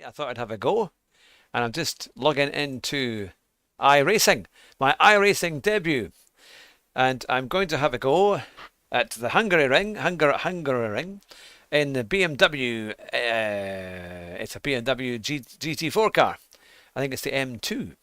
I thought I'd have a go, and I'm just logging into iRacing, my iRacing debut, and I'm going to have a go at the Hungary Ring in the BMW. It's a BMW GT4 car. I think it's the M2.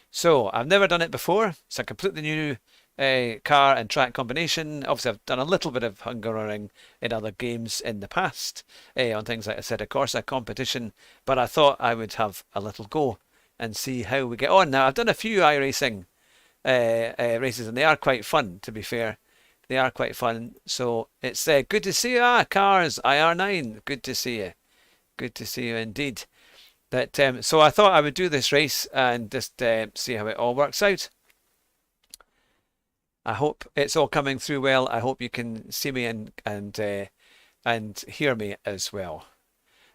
So I've never done it before. It's a completely new car and track combination. Obviously, I've done a little bit of Hungaroring in other games in the past, on things like Assetto Corsa competition, but I thought I would have a little go and see how we get on. Now, I've done a few iRacing races, and they are quite fun, to be fair. They are quite fun. So it's good to see you. Cars, IR9, good to see you. Good to see you indeed. So I thought I would do this race and just see how it all works out. I hope it's all coming through well. I hope you can see me and hear me as well.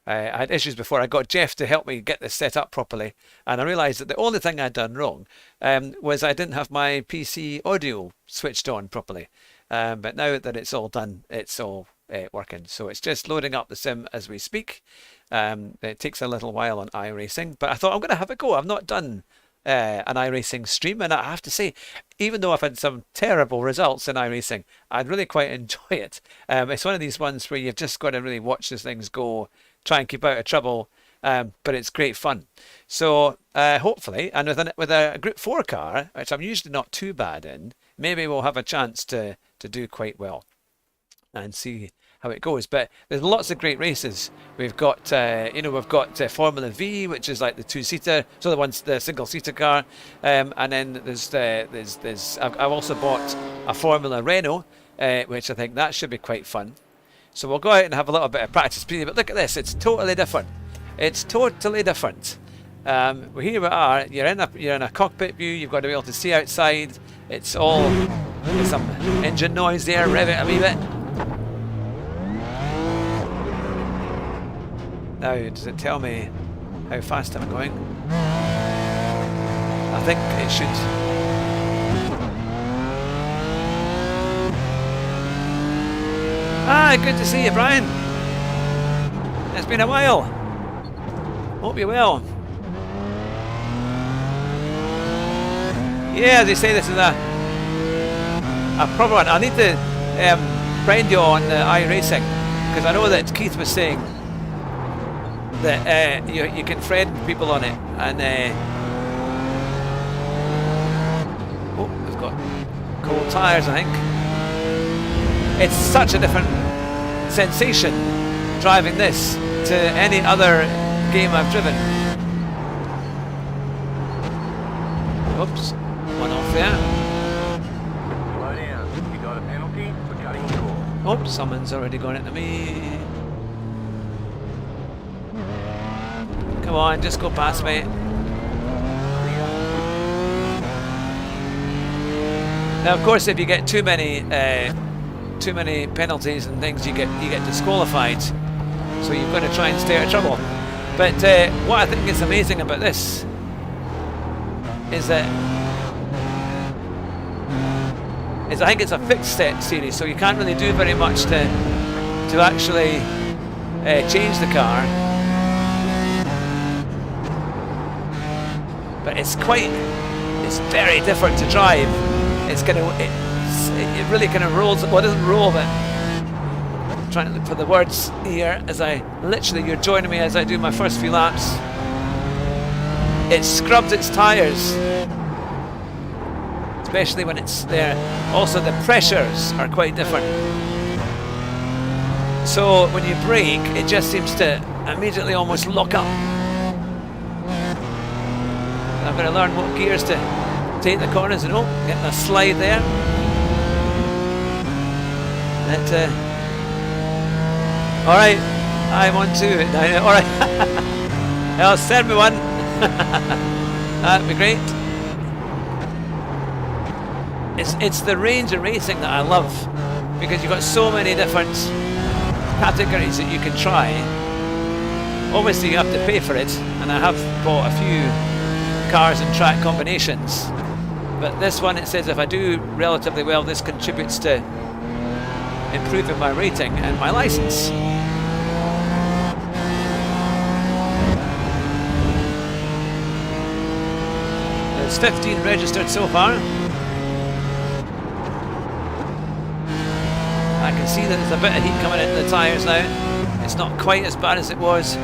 I had issues before. I got Jeff to help me get this set up properly, and I realised that the only thing I'd done wrong was I didn't have my PC audio switched on properly. But now that it's all done, it's all working. So it's just loading up the sim as we speak. It takes a little while on iRacing, but I thought I'm going to have a go. I've not done an iRacing stream, and I have to say, even though I've had some terrible results in iRacing, I'd really quite enjoy it. It's one of these ones where you've just got to really watch these things go, try and keep out of trouble, but it's great fun. So hopefully, and with a Group 4 car, which I'm usually not too bad in, maybe we'll have a chance to do quite well and see how it goes. But there's lots of great races. We've got we've got Formula V, which is like the two-seater, so the single-seater car, and then I've also bought a Formula Renault, which I think that should be quite fun. So we'll go out and have a little bit of practice. But look at this, it's totally different. It's totally different. Well, here we are. You're in a cockpit view. You've got to be able to see outside. It's all, there's some engine noise there. Rev it a wee bit. Now, does it tell me how fast I'm going? I think it should. Good to see you, Brian. It's been a while. Hope you're well. Yeah, as you say, this is a proper one. I need to friend you on iRacing, because I know that Keith was saying that you can friend people on it, and we've got cold tyres, I think. It's such a different sensation driving this to any other game I've driven. Oops, one off there. Slow down. You got a penalty for cutting short. Oops, someone's already gone into me. Come on, just go past me. Now, of course, if you get too many penalties and things, you get disqualified. So you've got to try and stay out of trouble. But what I think is amazing about this is that I think it's a fixed set series, so you can't really do very much to actually change the car. But it's very different to drive. It really kind of rolls. Well, it doesn't roll, but I'm trying to look for the words here as you're joining me as I do my first few laps. It scrubs its tyres, especially when it's there. Also, the pressures are quite different. So when you brake, it just seems to immediately almost lock up. I'm going to learn what gears to take the corners, and getting a slide there. All right, I'm on to it. All right, I'll send me one. That'd be great. It's the range of racing that I love, because you've got so many different categories that you can try. Obviously, you have to pay for it, and I have bought a few cars and track combinations. But this one, it says if I do relatively well, this contributes to improving my rating and my license. There's 15 registered so far. I can see that there's a bit of heat coming into the tyres now. It's not quite as bad as it was.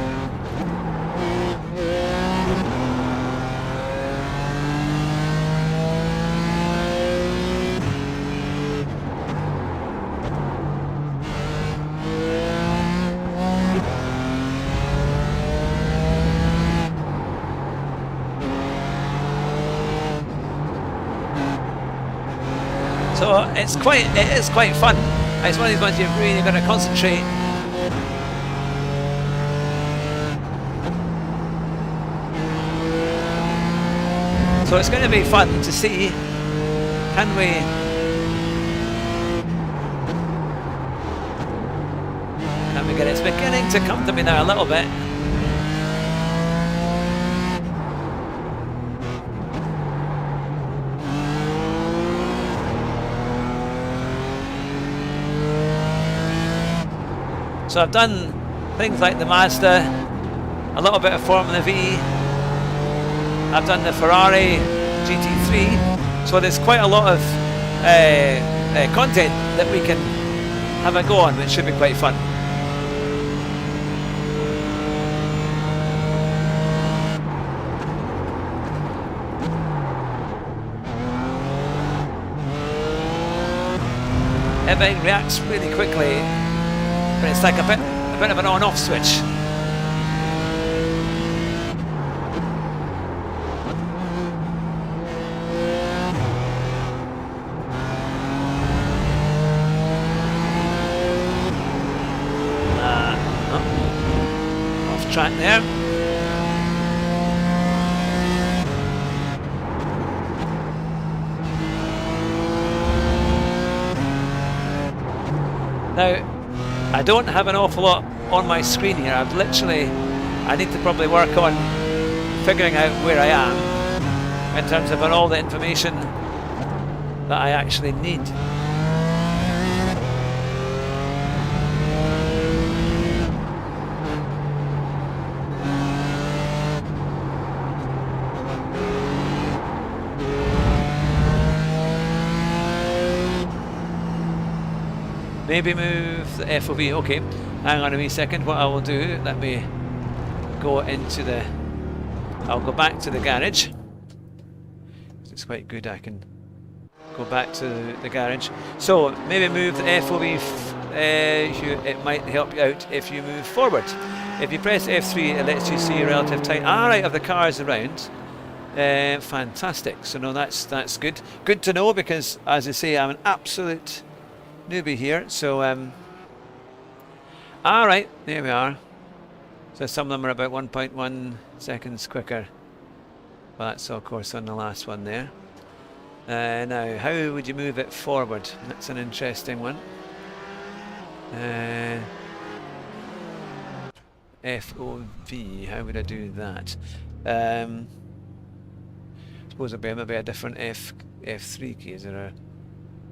So it is quite fun. It's one of these ones you've really got to concentrate. So it's going to be fun to see, can we get it? It's beginning to come to me now a little bit. So I've done things like the Mazda, a little bit of Formula V, I've done the Ferrari GT3, so there's quite a lot of content that we can have a go on, which should be quite fun. Everything reacts really quickly, but it's like a bit of an on-off switch. Off track there. Now, I don't have an awful lot on my screen here. I need to probably work on figuring out where I am in terms of all the information that I actually need. Maybe move the FOV. Okay, hang on a wee second. What I will do, let me go into the... I'll go back to the garage. It's quite good, I can go back to the garage. So, maybe move the FOV. It might help you out if you move forward. If you press F3, it lets you see relative time of the cars around. Fantastic. So, no, that's good. Good to know, because, as I say, I'm an absolute newbie here, so alright, there we are. So some of them are about 1.1 seconds quicker. Well, that's of course on the last one there. Now, how would you move it forward? That's an interesting one. FOV, how would I do that? Suppose it'd be maybe a different F3 key. Is there a...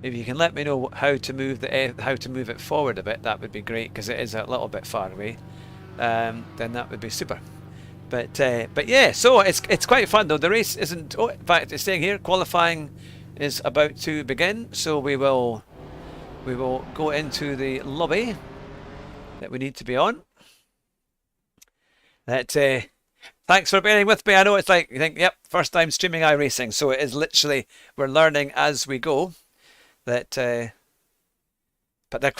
If you can let me know how to move it forward a bit, that would be great, because it is a little bit far away. Then that would be super. But yeah, so it's quite fun though. The race isn't. Oh, in fact, it's saying here qualifying is about to begin. So we will go into the lobby that we need to be on. Thanks for bearing with me. I know it's like you think, yep, first time streaming iRacing, so it is literally we're learning as we go. But they're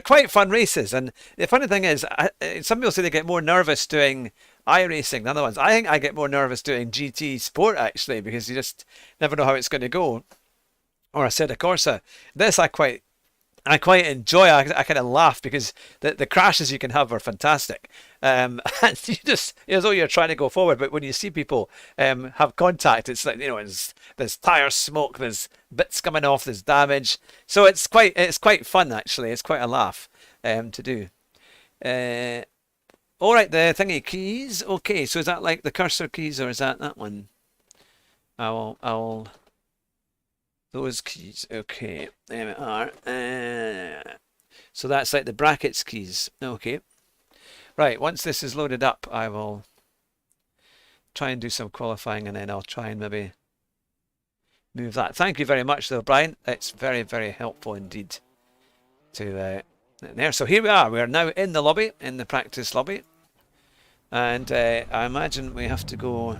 quite fun races, and the funny thing is, some people say they get more nervous doing iRacing than other ones. I think I get more nervous doing GT Sport actually, because you just never know how it's going to go. Or Assetto Corsa. This I quite enjoy. I kind of laugh because the crashes you can have are fantastic. And you just, as though you're trying to go forward, but when you see people have contact, it's like, there's tire smoke, there's bits coming off, there's damage. So it's quite fun actually. It's quite a laugh to do. All right, the thingy keys. Okay, so is that like the cursor keys, or is that one? I'll those keys. Okay, there we are. So that's like the brackets keys. Okay. Right, once this is loaded up, I will try and do some qualifying, and then I'll try and maybe move that. Thank you very much, though, Brian. It's very, very helpful indeed to there. So here we are. We are now in the lobby, in the practice lobby. And I imagine we have to go...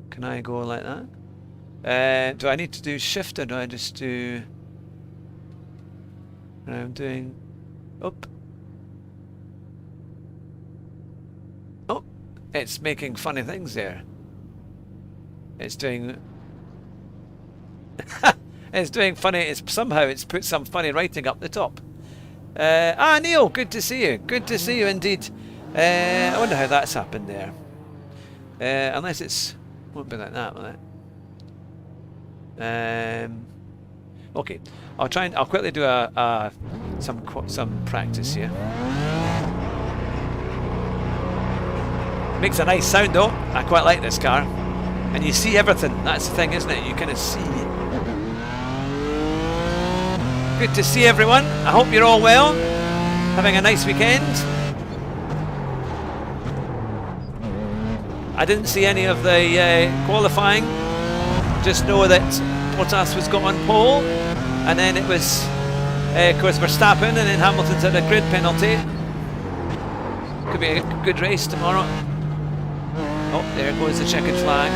Can I go like that? Do I need to do shift or do I just do... I'm doing... Up. Oh, it's making funny things there. It's doing... it's doing funny... Somehow it's put some funny writing up the top. Neil, good to see you. Good to see you indeed. I wonder how that's happened there. Unless it's... Won't be like that, will it? Okay, I'll quickly do some practice here. Makes a nice sound though. I quite like this car, and you see everything. That's the thing, isn't it? You kind of see. Good to see everyone. I hope you're all well, having a nice weekend. I didn't see any of the qualifying. Just know that Bottas was got on pole, and then it was, of course, Verstappen, and then Hamilton's had a grid penalty. Could be a good race tomorrow. Oh, there goes the checkered flag.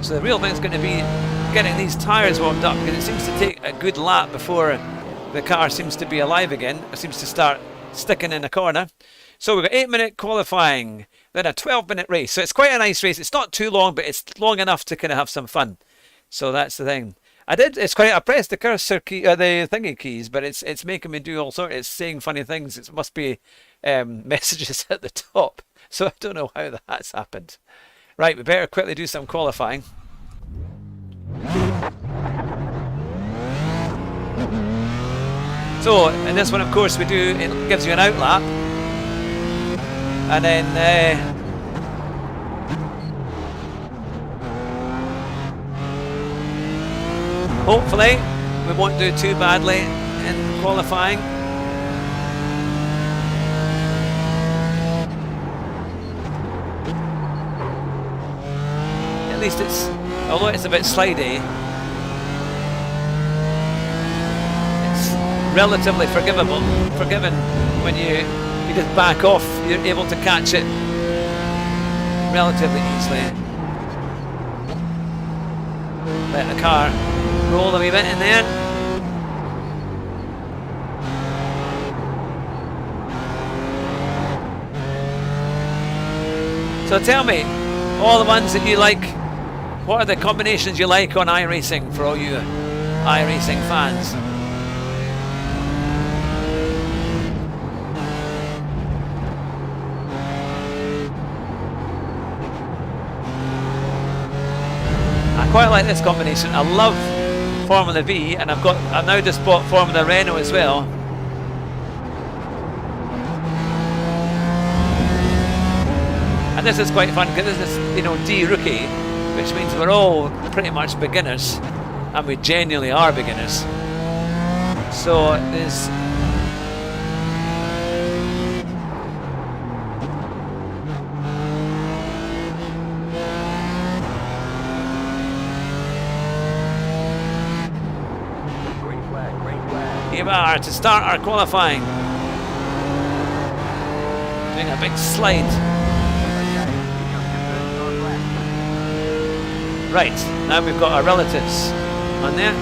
So the real thing's going to be getting these tyres warmed up, because it seems to take a good lap before the car seems to be alive again. It seems to start sticking in a corner. So we've got 8-minute qualifying, then a 12-minute race. So it's quite a nice race. It's not too long, but it's long enough to kind of have some fun. So that's the thing. I pressed the cursor key, the thingy keys, but it's making me do all sorts. It's saying funny things. It must be messages at the top. So I don't know how that's happened. Right, we better quickly do some qualifying. So in this one, of course, it gives you an outlap. And then hopefully we won't do too badly in qualifying. At least although it's a bit slidey, it's relatively forgiven when you just back off. You're able to catch it relatively easily. Let the car roll a wee bit in there. So tell me, all the ones that you like, what are the combinations you like on iRacing for all you iRacing fans? Quite like this combination. I love Formula V, and I've now just bought Formula Renault as well. And this is quite fun because this is, D rookie, which means we're all pretty much beginners, and we genuinely are beginners. So there's here we are to start our qualifying. Doing a big slide. Right, now we've got our relatives on there.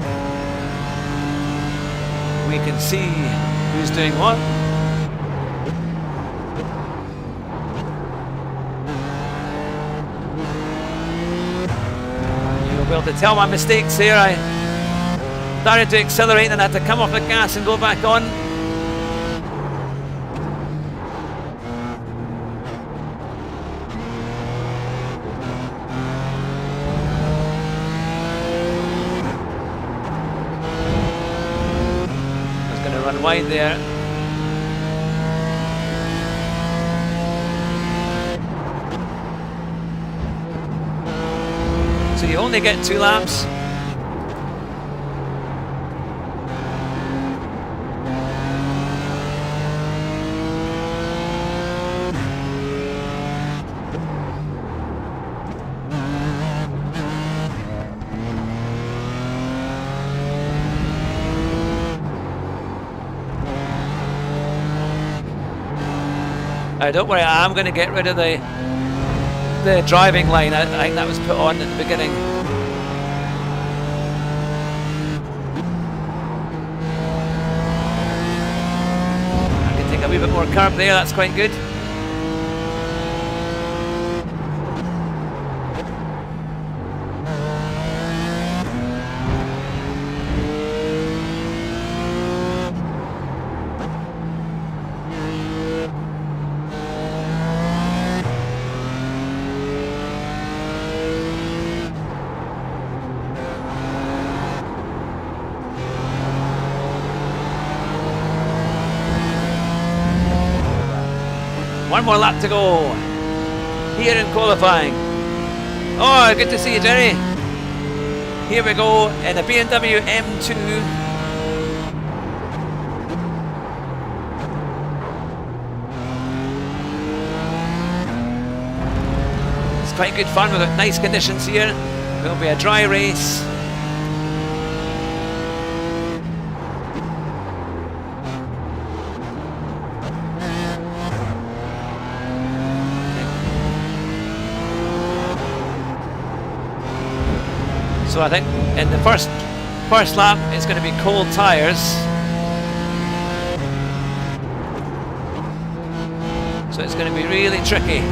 We can see who's doing what. You'll be able to tell my mistakes here. I started to accelerate and had to come off the gas and go back on. I was going to run wide there. So you only get 2 laps. Don't worry, I'm going to get rid of the driving line. I think that was put on at the beginning. I can take a wee bit more curb there, that's quite good. One more lap to go here in qualifying. Oh, good to see you, Jerry. Here we go in a BMW M2. It's quite good fun. We've got nice conditions here. It'll be a dry race. So I think in the first lap it's going to be cold tyres. So it's going to be really tricky.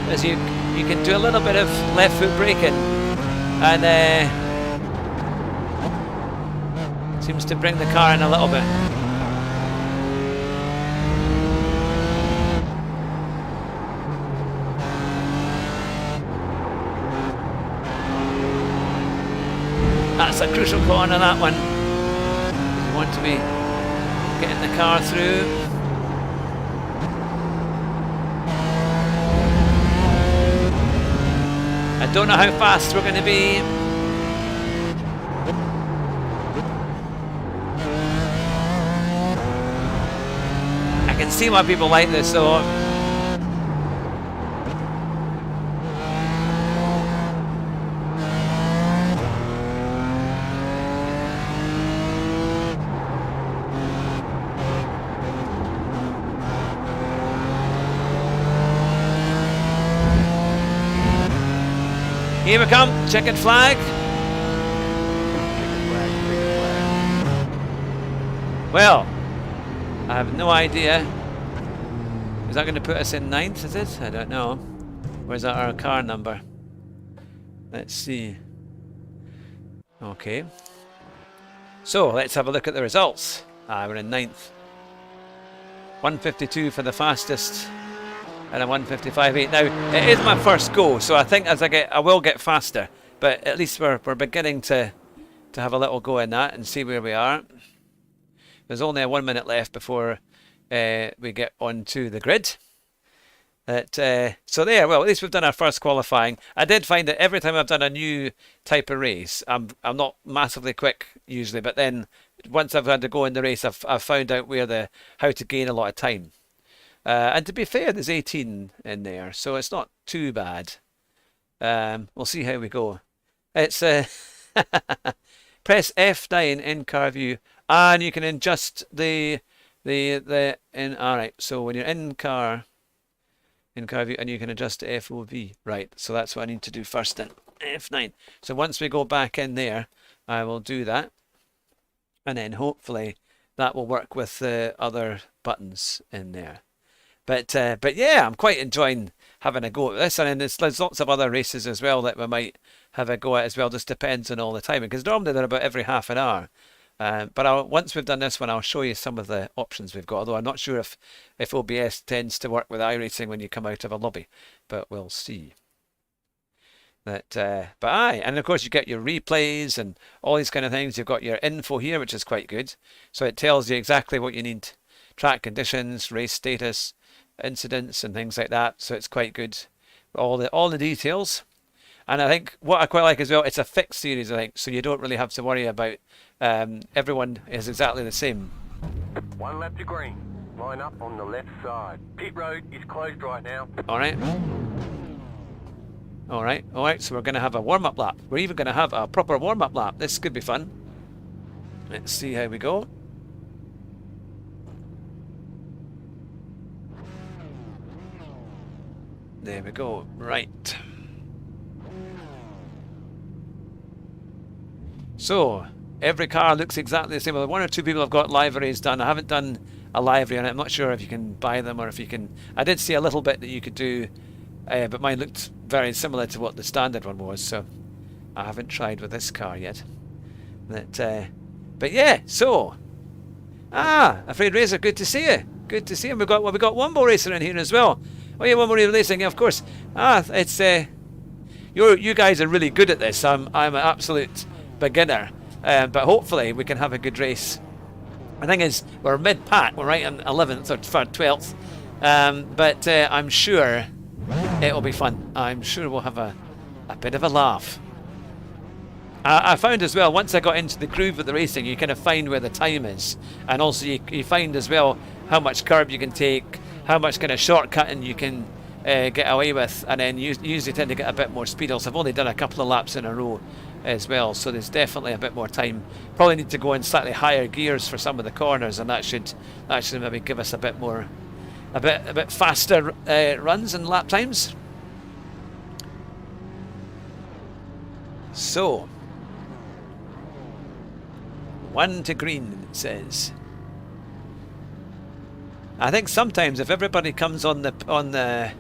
As you can do a little bit of left foot braking, and seems to bring the car in a little bit. That's a crucial corner, that one. You want to be getting the car through. I don't know how fast we're going to be. I can see why people like this though. Here we come, checkered flag. Well, I have no idea. Is that going to put us in 9th, is it? I don't know. Or is that our car number? Let's see. Okay. So, let's have a look at the results. We're in 9th. 152 for the fastest. And a 155.8. Now, it is my first go, so I think as I will get faster. But at least we're beginning to have a little go in that and see where we are. There's only a 1 minute left before we get onto the grid. So there, well, at least we've done our first qualifying. I did find that every time I've done a new type of race, I'm not massively quick usually, but then once I've had to go in the race, I've found out how to gain a lot of time. And to be fair, there's 18 in there, so it's not too bad. We'll see how we go. It's press F9 in car view, and you can adjust the all right. So when you're in car view, and you can adjust the FOV. Right. So that's what I need to do first. Then F9. So once we go back in there, I will do that, and then hopefully that will work with the other buttons in there. But yeah, I'm quite enjoying having a go at this, and then there's lots of other races as well that we might have a go at as well. Just depends on all the timing, because normally they're about every half an hour. But once we've done this one, I'll show you some of the options we've got. Although I'm not sure if OBS tends to work with iRacing when you come out of a lobby, but we'll see. But and of course you get your replays and all these kind of things. You've got your info here, which is quite good. So it tells you exactly what you need: track conditions, race status, incidents and things like that. So it's quite good, all the details. And I think what I quite like as well, it's a fixed series, I think, so you don't really have to worry about everyone is exactly the same. 1 lap to green. Line up on the left side. Pit road is closed right now. Alright, so we're going to have a warm-up lap. We're even going to have a proper warm-up lap. This could be fun. Let's see how we go. There we go. Right. So, every car looks exactly the same. Well, one or two people have got liveries done. I haven't done a livery on it. I'm not sure if you can buy them or if you can... I did see a little bit that you could do, but mine looked very similar to what the standard one was, so I haven't tried with this car yet. But yeah, so... Afraid Racer, good to see you. Good to see you. We got Wombo Racer in here as well. Oh yeah, Wombo Racing, yeah, of course. It's you guys are really good at this. I'm an absolute beginner, but hopefully we can have a good race. The thing is, we're mid-pack. We're right on 11th or 12th, but I'm sure it'll be fun. I'm sure we'll have a bit of a laugh. I found as well, once I got into the groove of the racing, you kind of find where the time is, and also you find as well how much curb you can take, how much kind of shortcutting you can get away with, and then you usually tend to get a bit more speed. Also, I've only done a couple of laps in a row as well, so there's definitely a bit more time. Probably need to go in slightly higher gears for some of the corners, and that should maybe give us a bit faster runs and lap times. So 1 to green, it says. I think sometimes if everybody comes onto the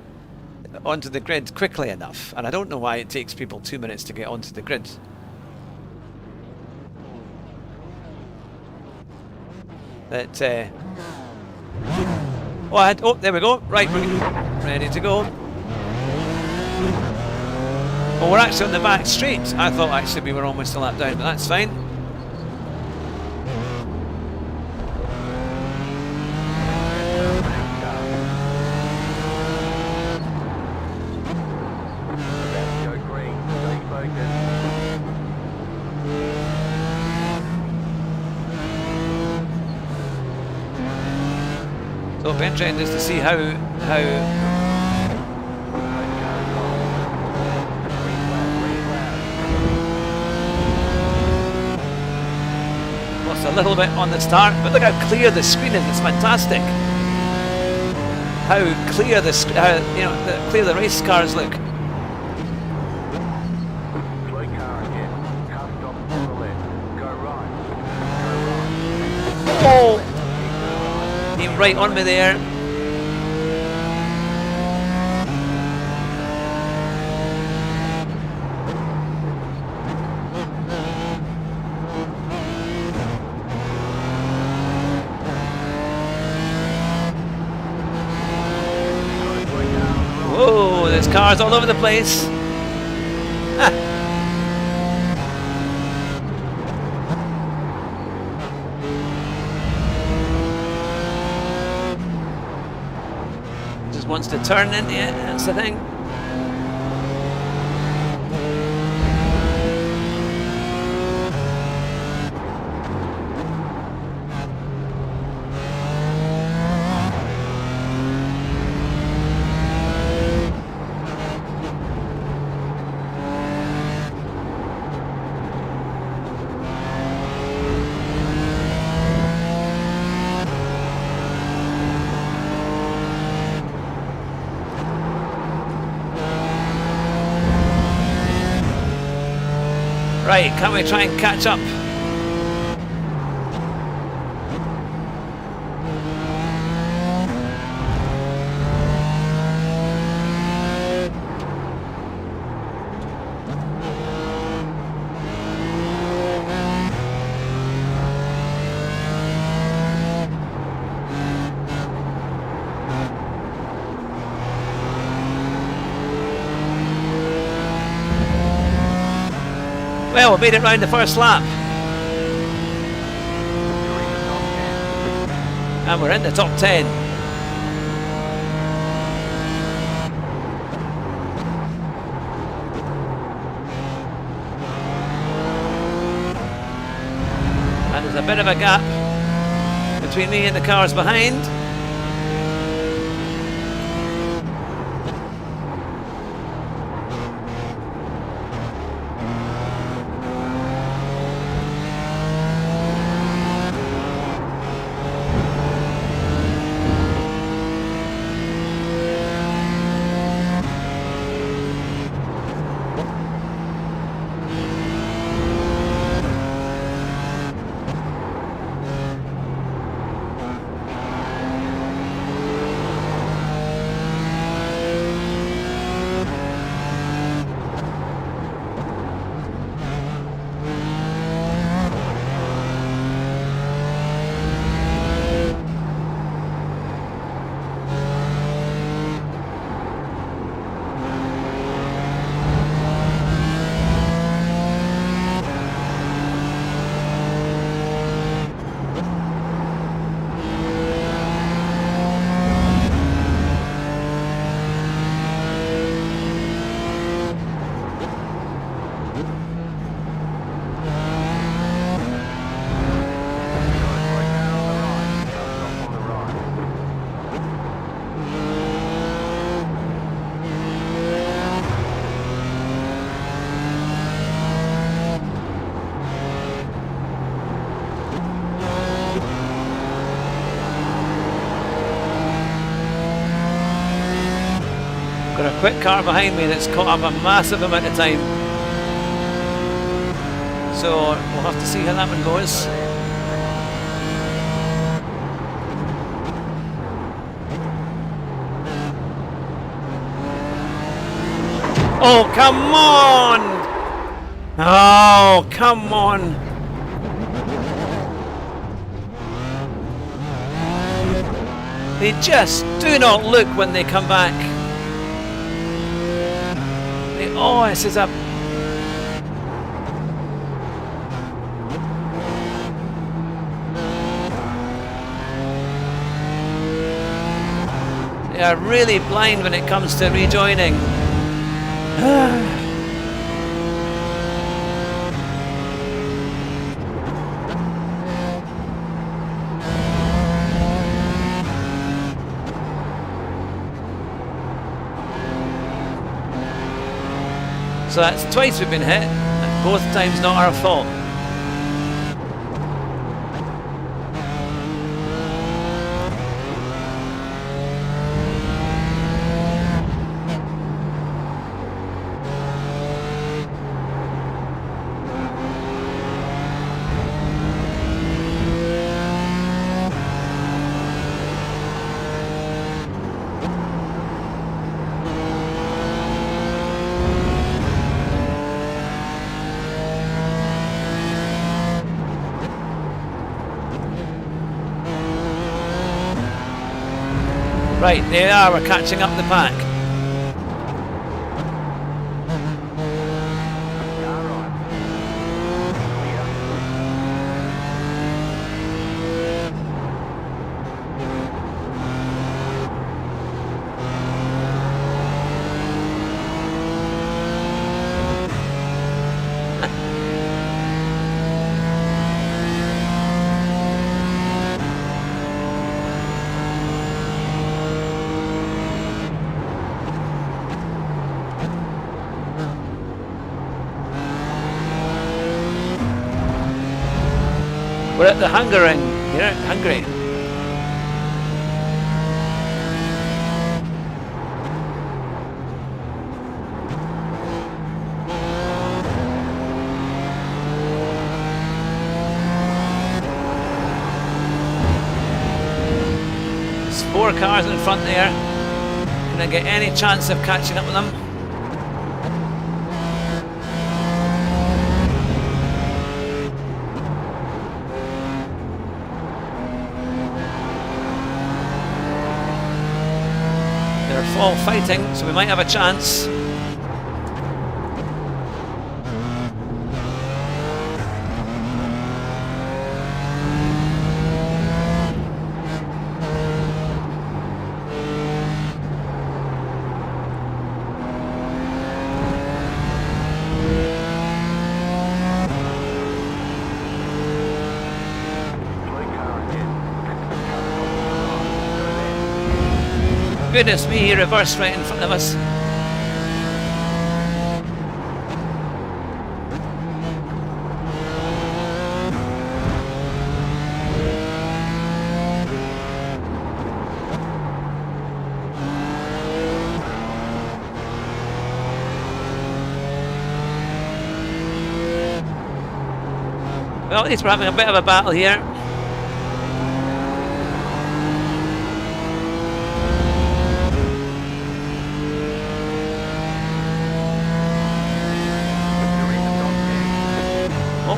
grid quickly enough, and I don't know why it takes people 2 minutes to get onto the grid. That oh, there we go. Right, we're ready to go. Oh, we're actually on the back straight. I thought actually we were almost a lap down, but that's fine. So it'll be interesting just to see how lost a little bit on the start, but look how clear the screen is. It's fantastic. How clear clear the race cars look. Oh! Right on me there. Whoa, there's cars all over the place. Wants to turn into it, that's the thing. Right, can we try and catch up? Well, we made it round the first lap. And we're in the top 10. And there's a bit of a gap between me and the cars behind. quick car behind me that's caught up a massive amount of time. So we'll have to see how that one goes. Oh, come on! Oh, come on! They just do not look when they come back. Oh, this is a... They are really blind when it comes to rejoining. So that's twice we've been hit, and both times not our fault. Right, there they are, we're catching up the pack. We're at the hunger ring here in Hungary. There's 4 cars in front there. Can I get any chance of catching up with them? They're all fighting, so we might have a chance. Goodness me, he reversed right in front of us. Well, at least we're having a bit of a battle here.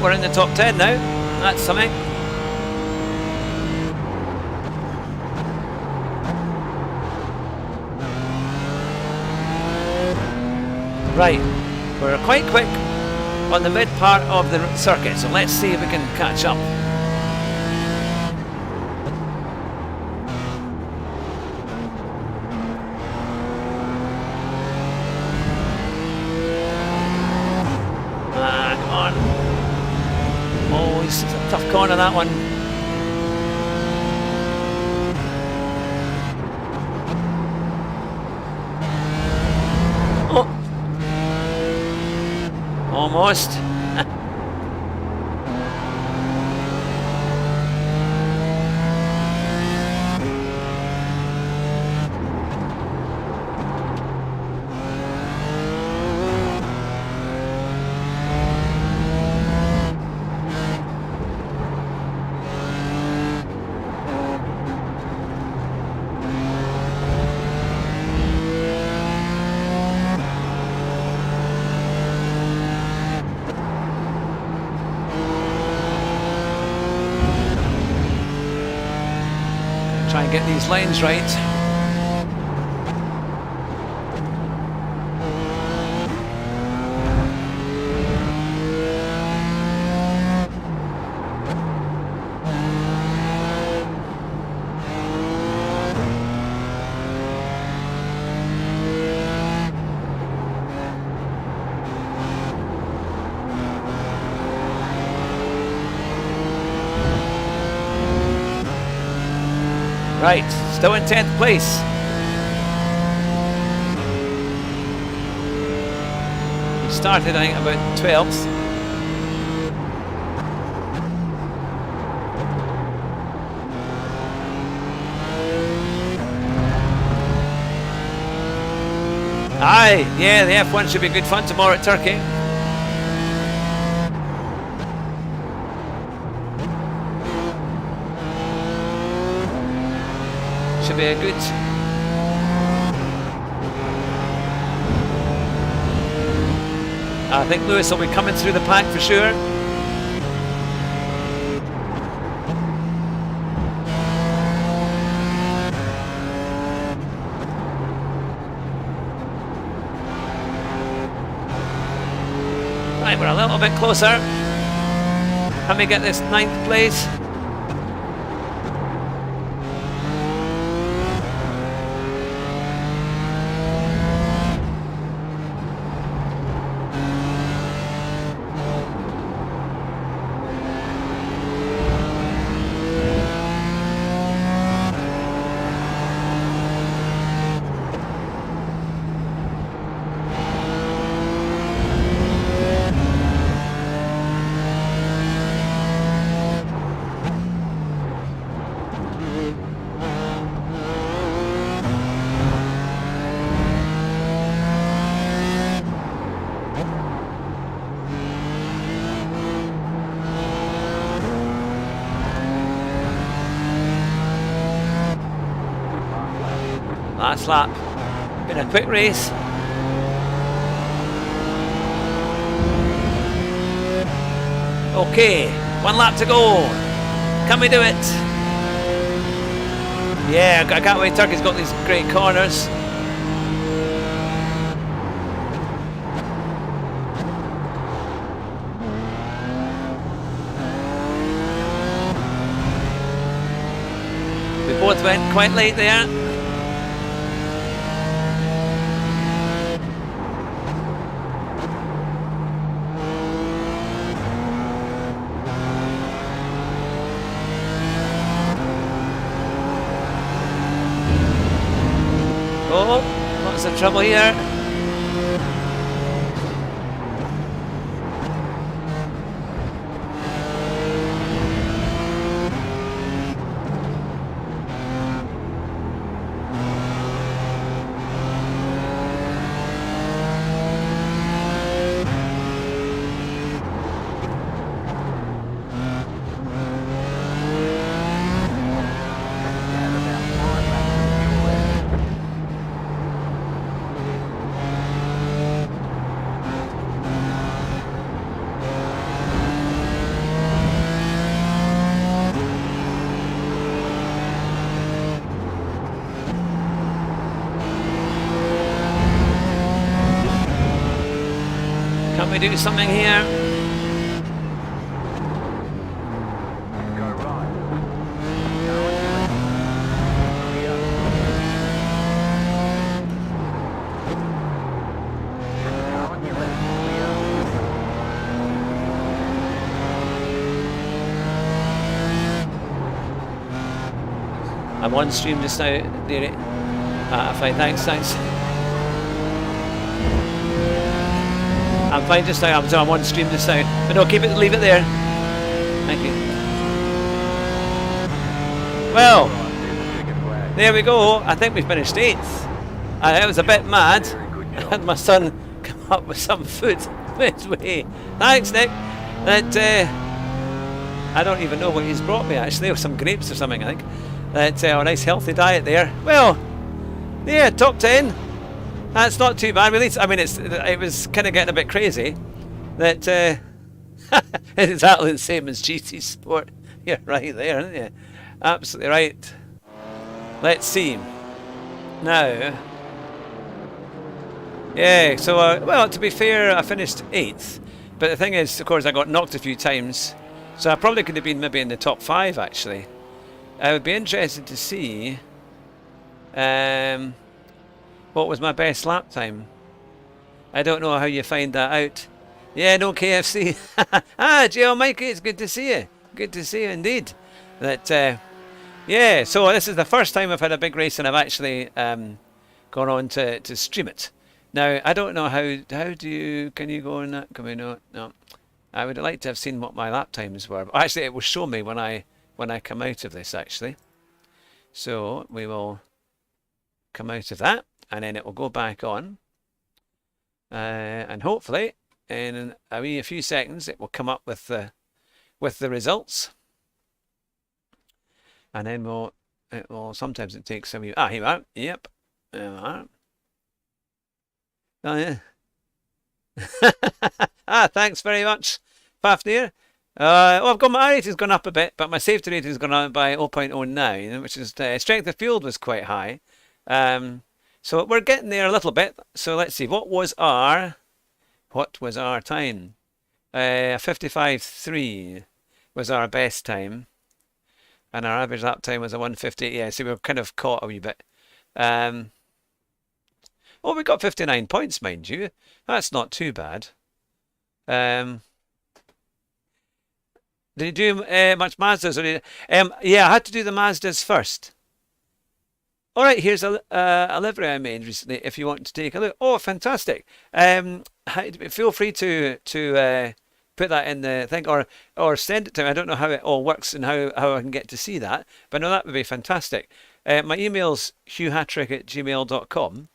We're in the top 10 now. That's something. Right, we're quite quick on the mid part of the circuit, so let's see if we can catch up. Come on. Oh, it's a tough corner, that one. Oh. Almost. try and get these lines right. Right, still in 10th place. He started, I think, about 12th. Aye, yeah, the F1 should be good fun tomorrow at Turkey. Should be a good... I think Lewis will be coming through the pack for sure. Right, we're a little bit closer. Can we get this 9th place? Last lap. Been a quick race. Okay, 1 lap to go. Can we do it? Yeah, I can't wait. Turkey's got these great corners. We both went quite late there. Oh, lots of trouble here. Can we do something here? Go right. Car on your left. I'm on stream just now, dearie. Fine, thanks. I'm fine just now, I'm on stream just now. But no, leave it there. Thank you. Well, there we go. I think we finished 8th. It was a bit mad. I had my son come up with some food midway. Thanks, Nick. I don't even know what he's brought me actually, or some grapes or something, I think. A nice healthy diet there. Well, yeah, top 10. That's not too bad, really. I mean, it was kind of getting a bit crazy. That it's exactly the same as GT Sport. You're right there, aren't you? Absolutely right. Let's see. Now, yeah, so, well, to be fair, I finished 8th. But the thing is, of course, I got knocked a few times. So I probably could have been maybe in the top 5, actually. I would be interested to see what was my best lap time. I don't know how you find that out. Yeah, no KFC. JL Mikey, it's good to see you. Good to see you indeed. That, yeah, so this is the first time I've had a big race and I've actually gone on to stream it. Now, I don't know how do you, can you go on that? Can we know? No. I would like to have seen what my lap times were. Actually, it will show me when I come out of this, actually. So we will come out of that and then it will go back on. And hopefully in a few seconds it will come up with the results. And then it will sometimes it takes some here we are. Yep. There we are. Oh yeah. Thanks very much, Fafnir. Well, I've got my rating's gone up a bit, but my safety rating's gone up by 0.09, which is strength of field was quite high. So we're getting there a little bit. So let's see, what was our time? 55.3 was our best time, and our average lap time was a 1:58. Yeah, so we were kind of caught a wee bit. Oh, we got 59 points, mind you. That's not too bad. Did you do much Mazdas? Or yeah, I had to do the Mazdas first. All right, here's a livery I made recently. If you want to take a look. Oh, fantastic! Feel free to put that in the thing or send it to me. I don't know how it all works and how I can get to see that, but no, that would be fantastic. My email's hughhatrick@gmail.com.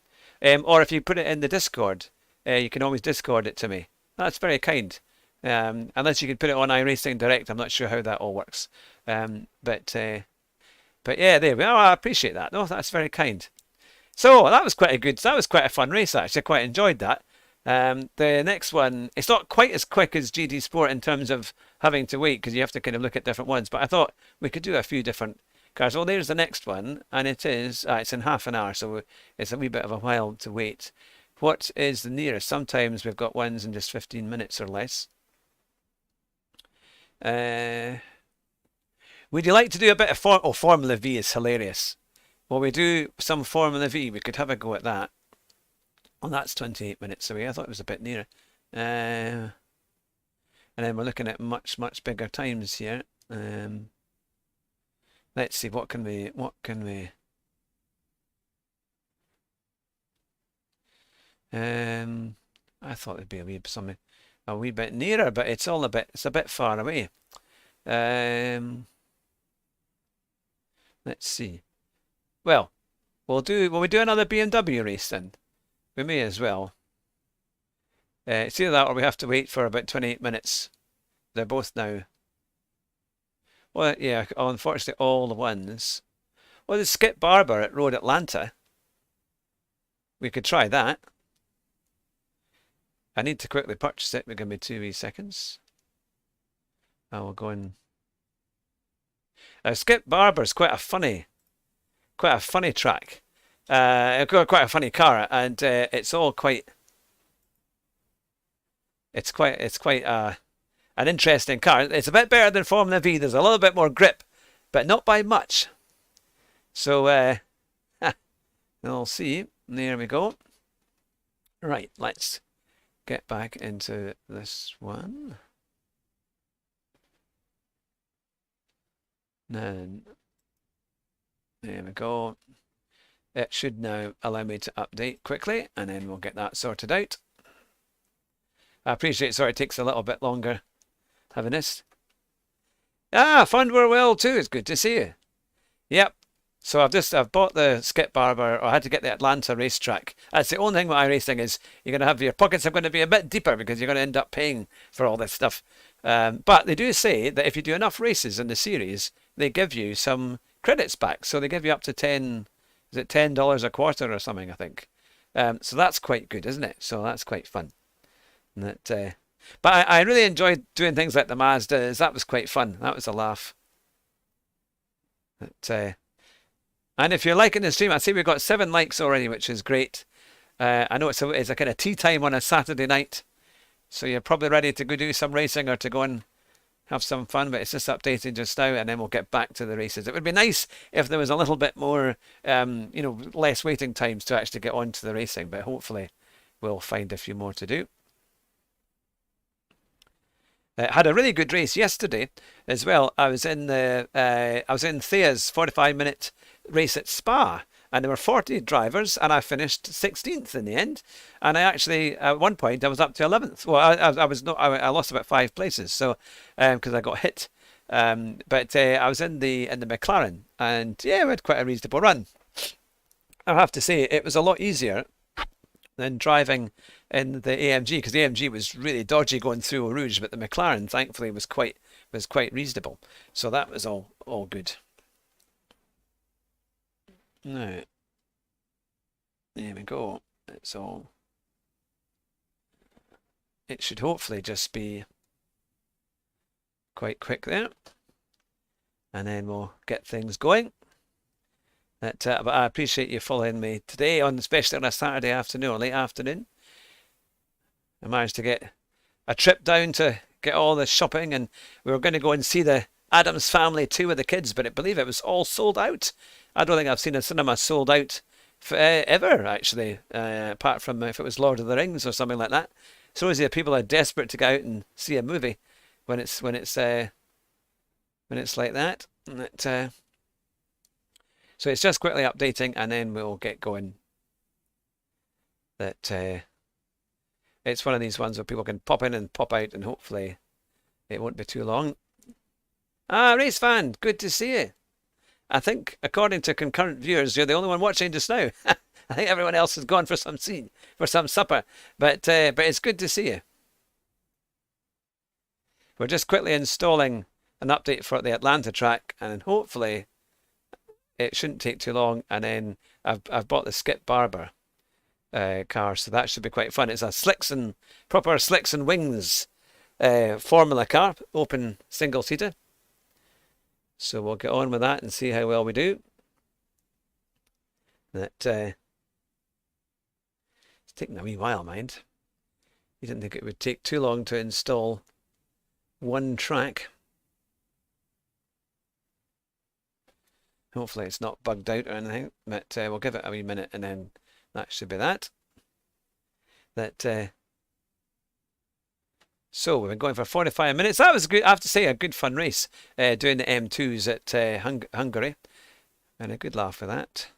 Or if you put it in the Discord, you can always Discord it to me. That's very kind. Unless you can put it on iRacing Direct, I'm not sure how that all works. But yeah, there we are. I appreciate that. No, that's very kind. So that was quite a fun race actually. I quite enjoyed that. The next one, it's not quite as quick as GT Sport in terms of having to wait because you have to kind of look at different ones. But I thought we could do a few different cars. Well, there's the next one, and it's in half an hour, so it's a wee bit of a while to wait. What is the nearest? Sometimes we've got ones in just 15 minutes or less. Would you like to do a bit of Formula V is hilarious. Well, we do some Formula V. We could have a go at that. Well, that's 28 minutes away. I thought it was a bit nearer. And then we're looking at much bigger times here. Let's see, what can we I thought it'd be a wee bit nearer, but it's a bit far away. Let's see. Well, will we do another BMW race then? We may as well. It's either that or we have to wait for about 28 minutes. They're both now. Well, yeah, unfortunately, all the ones. Well, there's Skip Barber at Road Atlanta. We could try that. I need to quickly purchase it. Give me 2 wee seconds. I will go in. Now, Skip Barber's quite a funny track. Quite a funny car, and it's quite an interesting car. It's a bit better than Formula V. There's a little bit more grip, but not by much. So we'll see. There we go. Right, let's get back into this one. Then there we go. It should now allow me to update quickly, and then we'll get that sorted out. I appreciate it takes a little bit longer having this. Fund were well too. It's good to see you. Yep. So I've bought the Skip Barber, or I had to get the Atlanta racetrack. That's the only thing with iRacing is you're going to have your pockets are going to be a bit deeper because you're going to end up paying for all this stuff. But they do say that if you do enough races in the series, they give you some credits back. So they give you up to $10 a quarter or something, I think. So that's quite good, isn't it? So that's quite fun. But I really enjoyed doing things like the Mazdas. That was quite fun. That was a laugh. And if you're liking the stream, I see we've got 7 likes already, which is great. I know it's a kind of tea time on a Saturday night, so you're probably ready to go do some racing or to go and have some fun, but it's just updating just now, and then we'll get back to the races. It would be nice if there was a little bit more, less waiting times to actually get on to the racing, but hopefully we'll find a few more to do. Had a really good race yesterday as well. I was in Thea's 45-minute race at Spa, and there were 40 drivers, and I finished 16th in the end. And I actually, at one point, I was up to 11th. Well, I lost about 5 places, so because I got hit. But I was in the McLaren, and yeah, we had quite a reasonable run. I have to say, it was a lot easier than driving in the AMG, because the AMG was really dodgy going through Eau Rouge, but the McLaren thankfully was quite reasonable. So that was all good. Now, there we go. It should hopefully just be quite quick there, and then we'll get things going. But I appreciate you following me today, especially on a Saturday afternoon or late afternoon. I managed to get a trip down to get all the shopping, and we were going to go and see the Addams Family 2 with the kids, but I believe it was all sold out. I don't think I've seen a cinema sold out ever, actually, apart from if it was Lord of the Rings or something like that. So is it people are desperate to go out and see a movie when it's like that. So it's just quickly updating, and then we'll get going. It's one of these ones where people can pop in and pop out, and hopefully it won't be too long. Race fan, good to see you. I think, according to concurrent viewers, you're the only one watching just now. I think everyone else has gone for some supper, but it's good to see you. We're just quickly installing an update for the Atlanta track, and hopefully it shouldn't take too long. And then I've bought the Skip Barber car, so that should be quite fun. It's a proper Slicks and Wings Formula car, open single-seater. So we'll get on with that and see how well we do. It's taking a wee while, mind. You didn't think it would take too long to install one track. Hopefully it's not bugged out or anything, but we'll give it a wee minute, and then that should be that. So we've been going for 45 minutes. That was good. I have to say, a good fun race doing the M2s at Hungary, and a good laugh for that.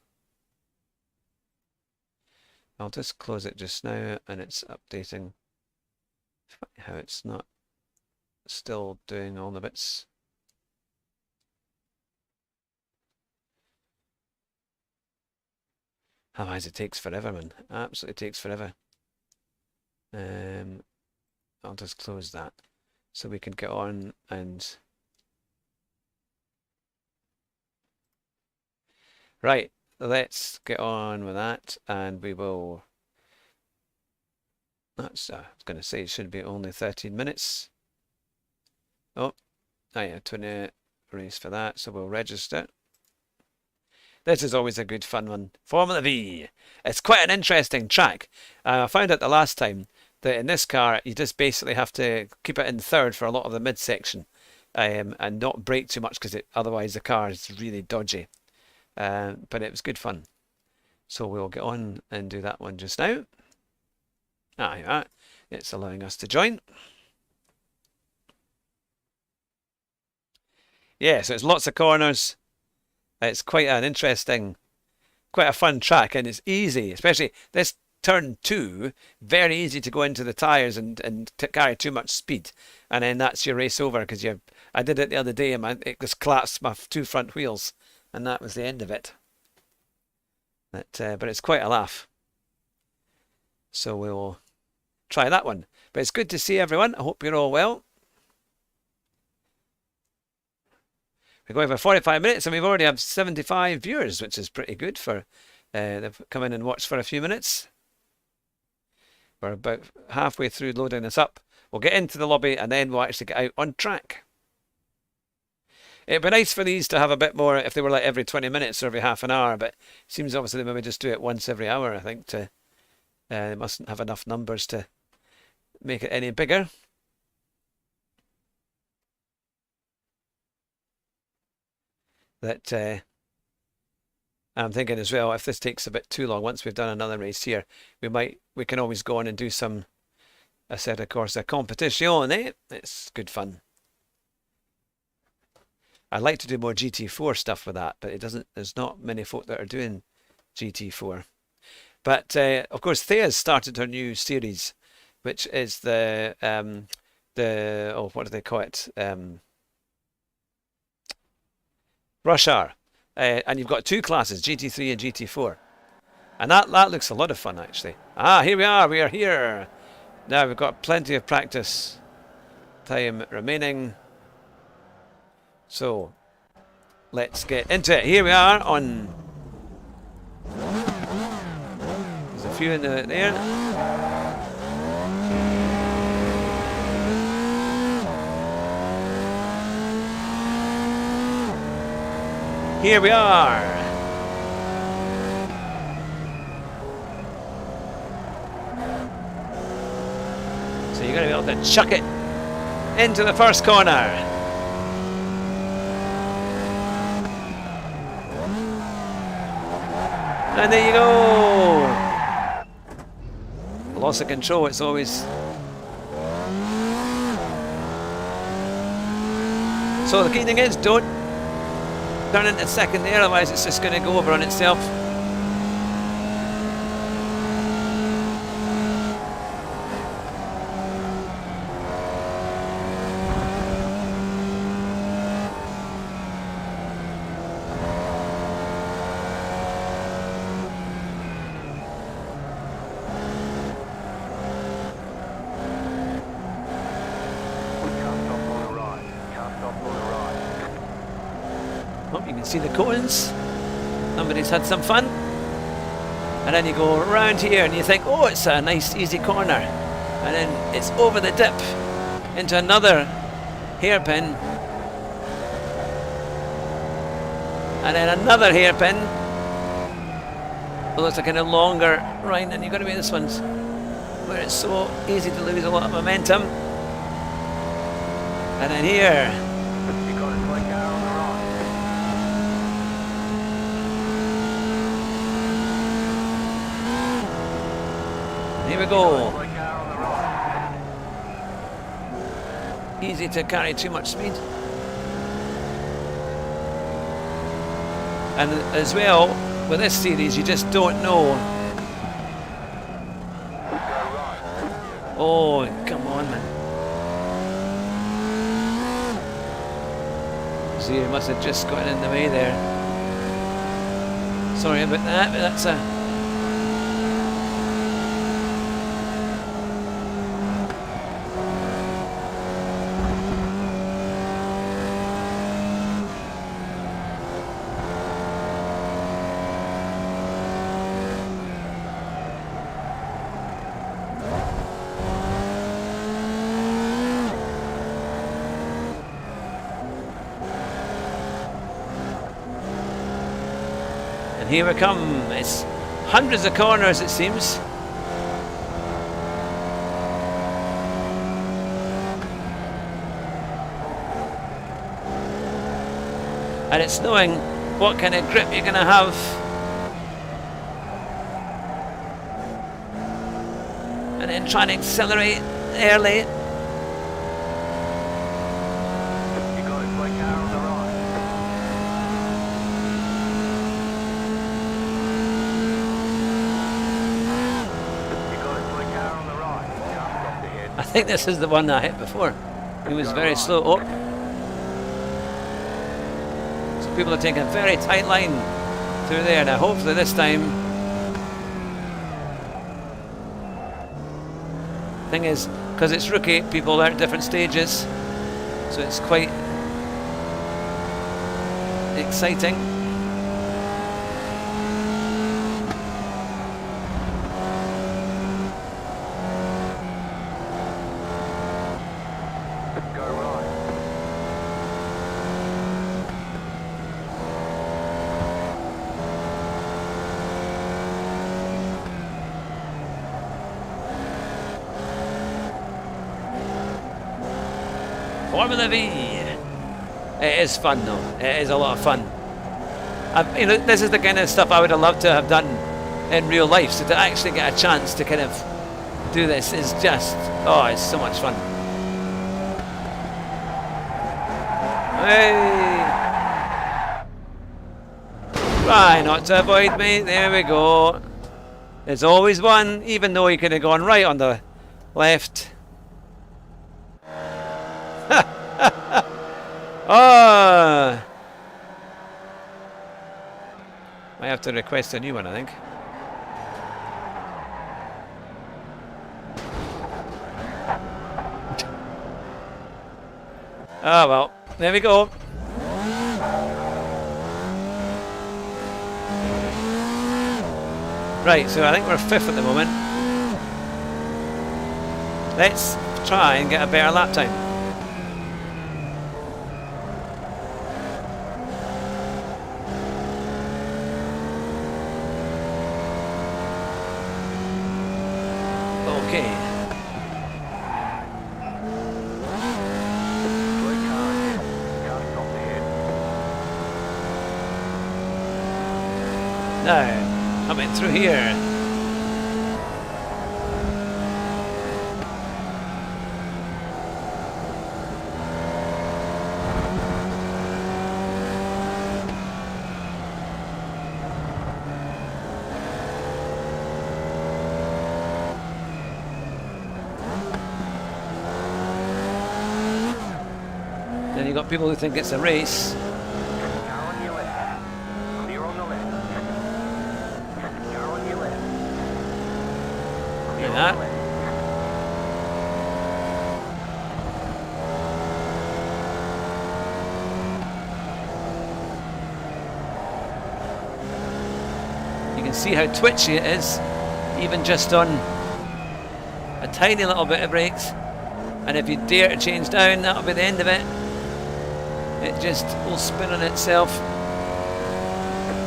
I'll just close it just now, and it's updating. How it's not still doing all the bits. Otherwise it takes forever, man. Absolutely takes forever. I'll just close that so we can get on and... Right, let's get on with that, and we will... I was going to say it should be only 13 minutes. Oh, yeah, 20 race for that, so we'll register. This is always a good fun one. Formula V. It's quite an interesting track. I found out the last time that in this car, you just basically have to keep it in third for a lot of the midsection, and not brake too much, because otherwise the car is really dodgy. But it was good fun. So we'll get on and do that one just now. Yeah, it's allowing us to join. Yeah, so it's lots of corners. It's quite an interesting, quite a fun track, and it's easy, especially this turn 2, very easy to go into the tyres and carry too much speed, and then that's your race over, because I did it the other day, and it just collapsed my 2 front wheels, and that was the end of it. But it's quite a laugh. So we'll try that one. But it's good to see everyone. I hope you're all well. We're going for 45 minutes, and we've already have 75 viewers, which is pretty good for they've come in and watched for a few minutes. We're about halfway through loading this up. We'll get into the lobby, and then we'll actually get out on track. It'd be nice for these to have a bit more if they were like every 20 minutes or every half an hour, but it seems obviously they maybe just do it once every hour, I think, to they mustn't have enough numbers to make it any bigger. That I'm thinking as well, if this takes a bit too long, once we've done another race here, we can always go on and do some a set of course a competition, eh? It's good fun. I'd like to do more GT4 stuff with that, but there's not many folk that are doing GT4. But of course Thea's started her new series, which is the what do they call it? Rush Hour. And you've got two classes, GT3 and GT4. And that looks a lot of fun actually. Here we are here. Now we've got plenty of practice time remaining. So let's get into it. Here we are on. There's a few in there. Here we are. So you're going to be able to chuck it into the first corner. And there you go. Loss of control, it's always. So the key thing is, don't turn into second there, otherwise it's just going to go over on itself. See the cones, somebody's had some fun, and then you go around here and you think, oh, it's a nice easy corner, and then it's over the dip into another hairpin, and then another hairpin. Well, it's a kind of longer ride, and you've got to be this one where it's so easy to lose a lot of momentum, and then here. Here we go. Easy to carry too much speed. And as well, with this series, you just don't know. Oh, come on, man. See, you must have just gotten in the way there. Sorry about that, but that's a... Here we come. It's hundreds of corners, it seems. And it's knowing what kind of grip you're going to have. And then trying to accelerate early. I think this is the one I hit before. It was very slow. Oh. So people are taking a very tight line through there. Now hopefully this time. Thing is, because it's rookie, people are at different stages. So it's quite exciting. Formula V. It is fun though. It is a lot of fun. You know, this is the kind of stuff I would have loved to have done in real life. So to actually get a chance to kind of do this is just, oh, it's so much fun. Hey! Try not to avoid me. There we go. There's always one, even though he could have gone right on the left. Oh! I have to request a new one, I think. Ah, well, there we go. Right, so I think we're 5th at the moment. Let's try and get a better lap time. Okay. Now, coming through here. Then you've got people who think it's a race. Like that. You can see how twitchy it is, even just on a tiny little bit of brakes. And if you dare to change down, that'll be the end of it. It just will spin on itself. You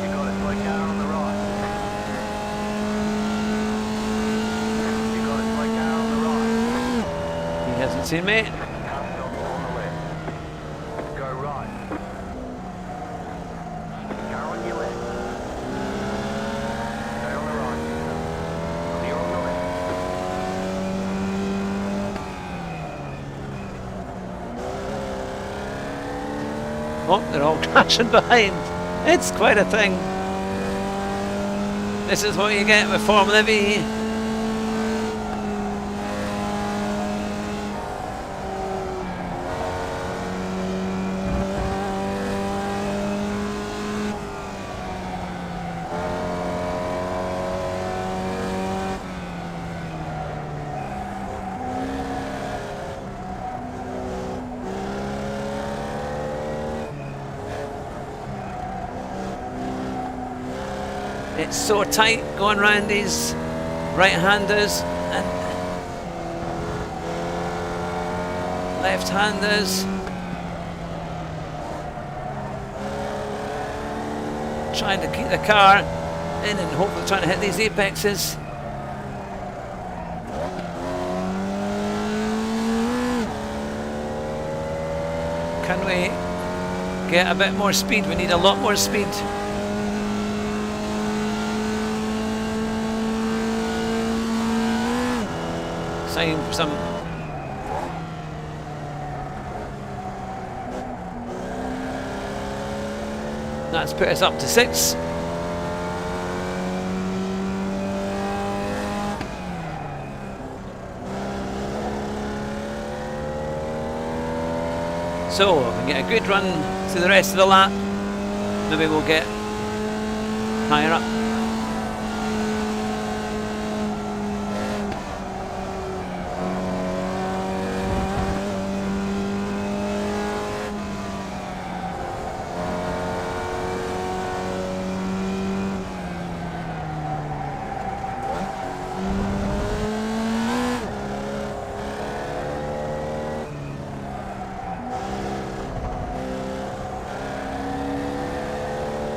got a slow car on the right. You got a slow car on the right. He hasn't seen me. Car stop on the left. Go right. Car on your left. Stay on the right. Clear on the left. Oh, they're all crashing behind. It's quite a thing. This is what you get with Formula V. It's so tight going round these right-handers and left-handers. Trying to keep the car in and hopefully trying to hit these apexes. Can we get a bit more speed? We need a lot more speed. Sign for some. That's put us up to 6. So if we get a good run to the rest of the lap, maybe we'll get higher up.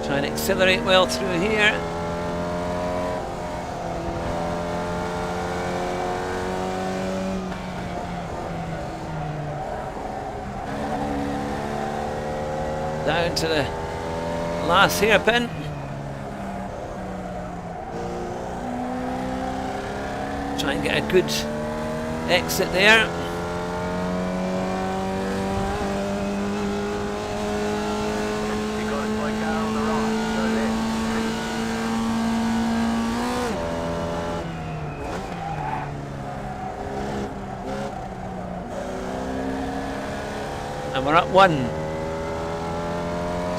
Try and accelerate well through here. to the last hairpin. Try and get a good exit there. You got a slow car on the right, go there. And we're up 1.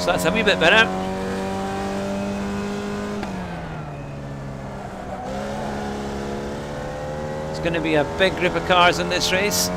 So that's a wee bit better. It's going to be a big group of cars in this race.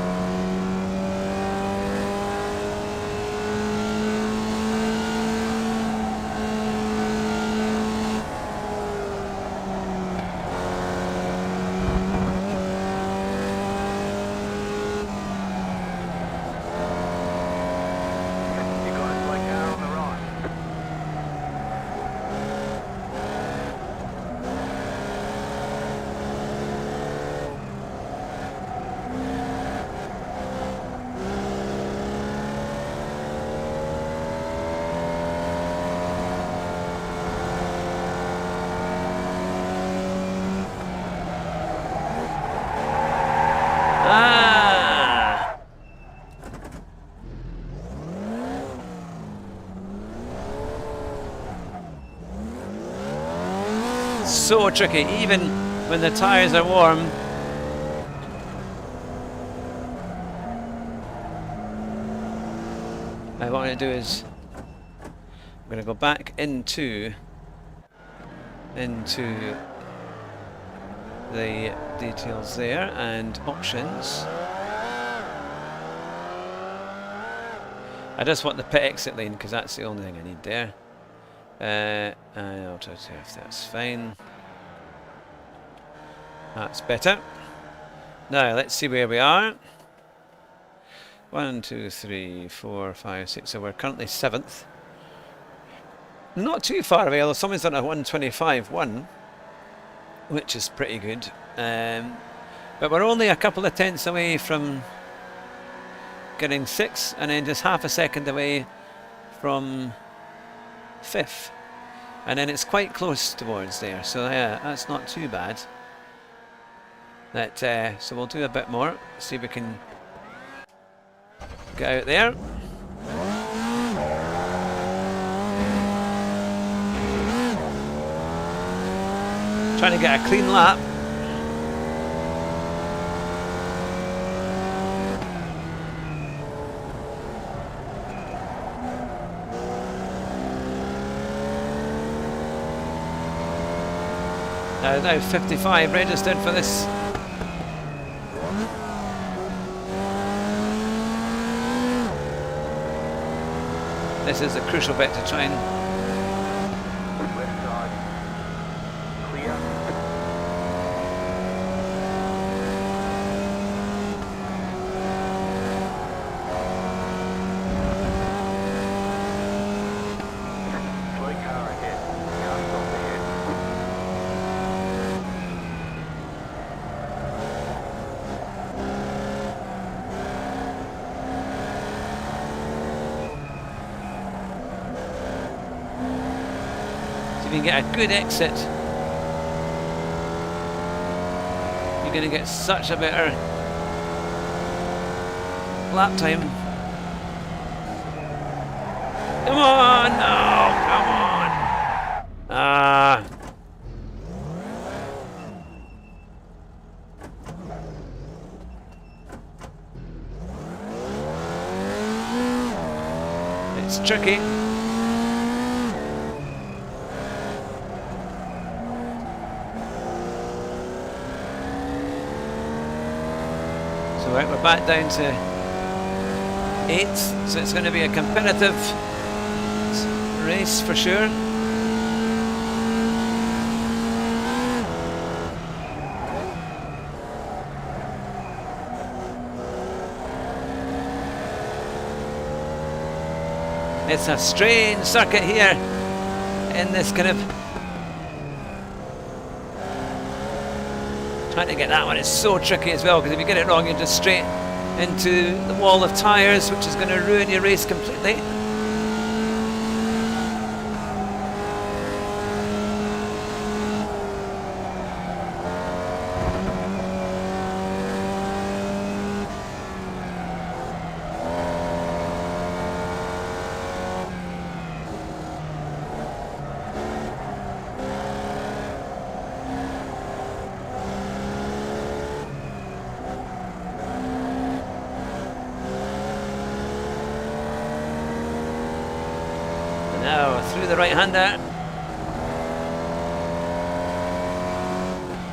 Ah! So tricky, even when the tyres are warm. What I'm going to do is I'm going to go back into the details there and options. I just want the pit exit lane because that's the only thing I need there. And I'll try to see if that's fine. That's better. Now let's see where we are. 1, 2, 3, 4, 5, 6. So we're currently 7th. Not too far away, although someone's done a 1:25.1, which is pretty good. But we're only a couple of tenths away from getting 6th, and then just half a second away from 5th. And then it's quite close towards there, so yeah, that's not too bad. So we'll do a bit more, see if we can get out there. Trying to get a clean lap. Now 55 registered for this. This is a crucial bit to try and Left side. Clear. Slow car ahead. Car stop ahead. if you can get a good exit, you're going to get such a better lap time. Come on! No! Come on! Ah! It's tricky. So right, we're back down to 8th, so it's going to be a competitive race for sure. It's a strange circuit here in this kind of... Trying to get that one is so tricky as well, because if you get it wrong you're just straight into the wall of tyres, which is going to ruin your race completely. through the right-hander.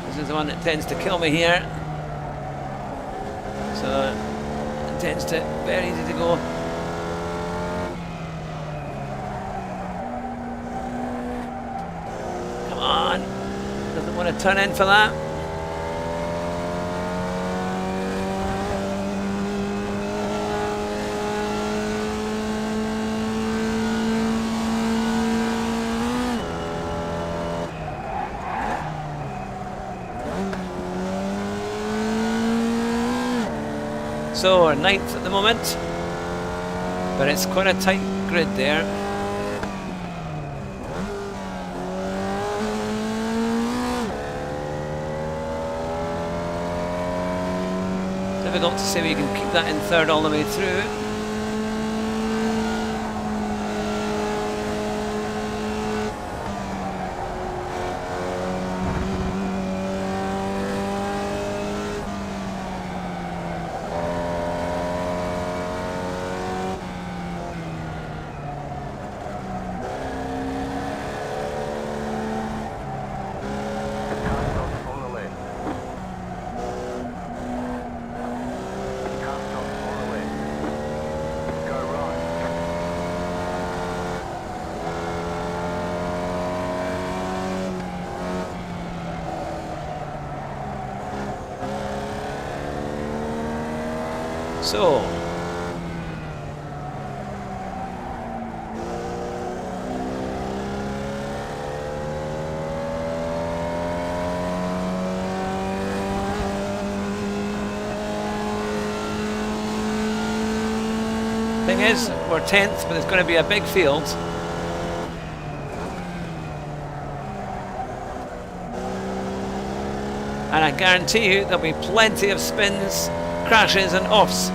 This is the one that tends to kill me here. So it tends to very easy to go. Come on. Doesn't want to turn in for that. So we're 9th at the moment, but it's quite a tight grid there. Difficult to say we can keep that in 3rd all the way through. So, thing is, we're 10th, but it's going to be a big field. And I guarantee you there'll be plenty of spins, crashes and offs.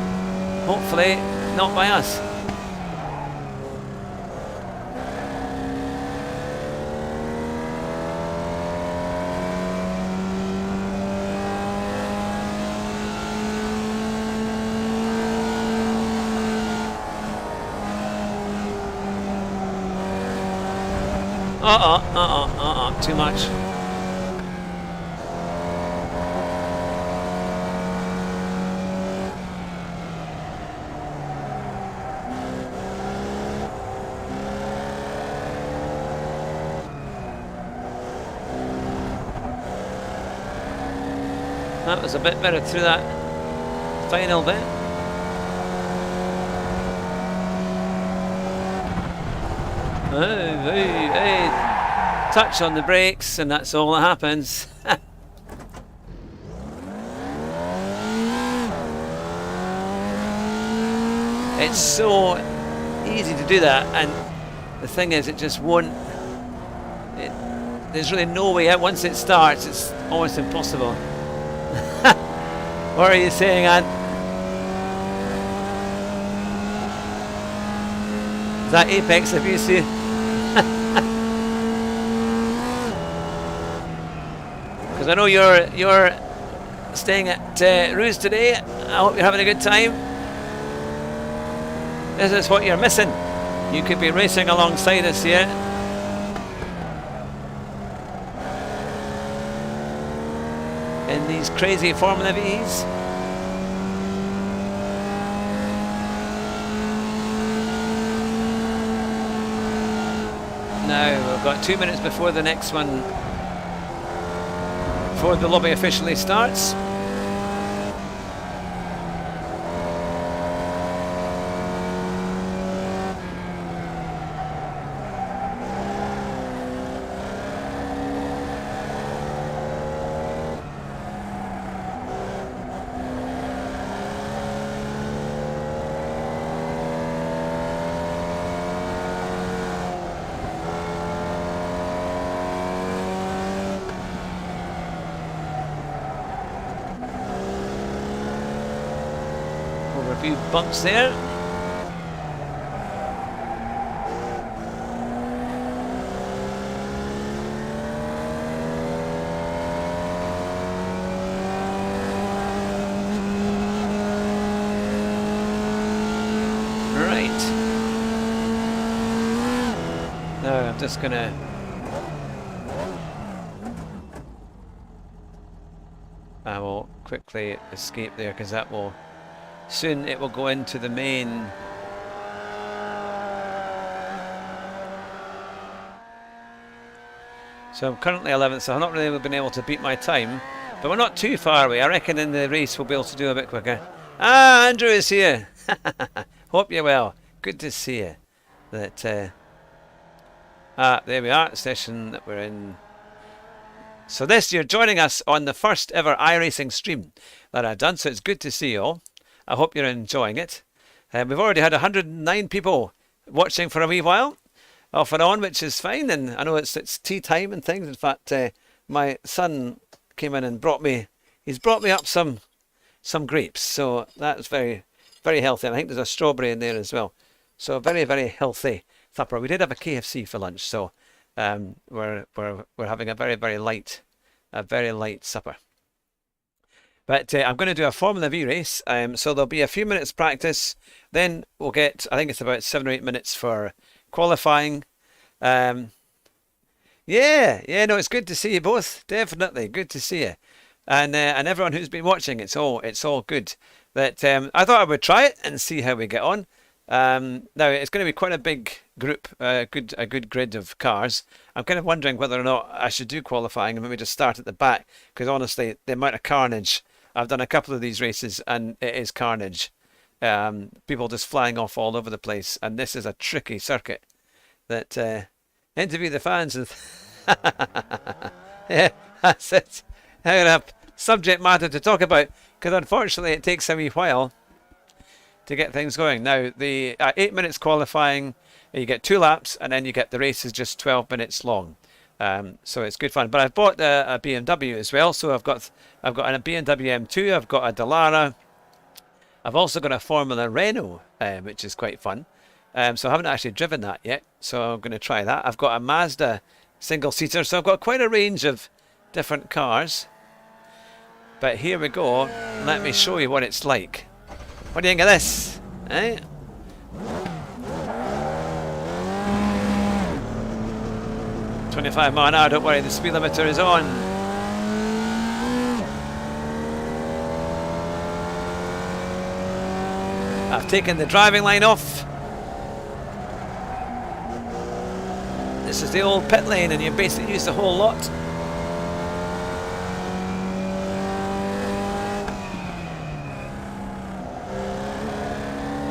Hopefully not by us. Too much. That was a bit better through that final bit. Hey. Touch on the brakes and that's all that happens. It's so easy to do that, and the thing is it just won't. There's really no way out. Once it starts, it's almost impossible. What are you saying, Ant? Is that apex abuse you? Because I know you're staying at Ruse today. I hope you're having a good time. This is what you're missing. You could be racing alongside us here. In these crazy Formula V's. Now we've got 2 minutes before the next one, before the lobby officially starts. A few bumps there. Right. Now, I'm just gonna... I will quickly escape there because that will... Soon it will go into the main... So I'm currently 11th, so I've not really been able to beat my time. But we're not too far away. I reckon in the race we'll be able to do a bit quicker. Ah, Andrew is here! Hope you're well. Good to see you. That, there we are, session that we're in. So this, you're joining us on the first ever iRacing stream that I've done, so it's good to see you all. I hope you're enjoying it. We've already had 109 people watching for a wee while, off and on, which is fine, and I know it's tea time and things. In fact, my son came in and he's brought me up some grapes, so that's very, very healthy, and I think there's a strawberry in there as well. So very, very healthy supper. We did have a KFC for lunch, so we're having a very, very light supper. But I'm going to do a Formula V race, so there'll be a few minutes practice. Then we'll get, I think it's about 7 or 8 minutes for qualifying. Yeah, no, it's good to see you both. Definitely good to see you, and everyone who's been watching. It's all good. That I thought I would try it and see how we get on. Now it's going to be quite a big group, a good grid of cars. I'm kind of wondering whether or not I should do qualifying and maybe just start at the back, because honestly, the amount of carnage. I've done a couple of these races and it is carnage. People just flying off all over the place, and this is a tricky circuit. That interview the fans and yeah, that's it. I'm gonna have subject matter to talk about, because unfortunately it takes a wee while to get things going. Now the 8 minutes qualifying, you get 2 laps, and then you get the race is just 12 minutes long. So it's good fun. But I've bought a BMW as well, so I've got a BMW M2, I've got a Dallara, I've also got a Formula Renault, which is quite fun. So I haven't actually driven that yet, so I'm going to try that. I've got a Mazda single-seater, so I've got quite a range of different cars. But here we go. Let me show you what it's like. What do you think of this? Eh? "25 mile an hour, don't worry, the speed limiter is on." I've taken the driving line off. This is the old pit lane, and you basically use the whole lot.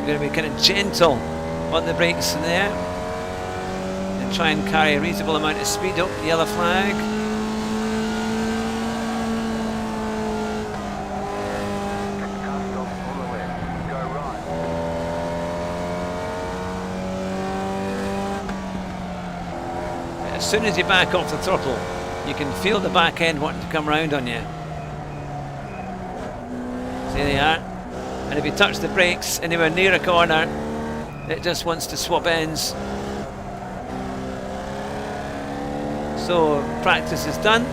You're going to be kind of gentle on the brakes in there and try and carry a reasonable amount of speed. Up, yellow flag. As soon as you back off the throttle, you can feel the back end wanting to come round on you. See, there you are. And if you touch the brakes anywhere near a corner, it just wants to swap ends. So practice is done.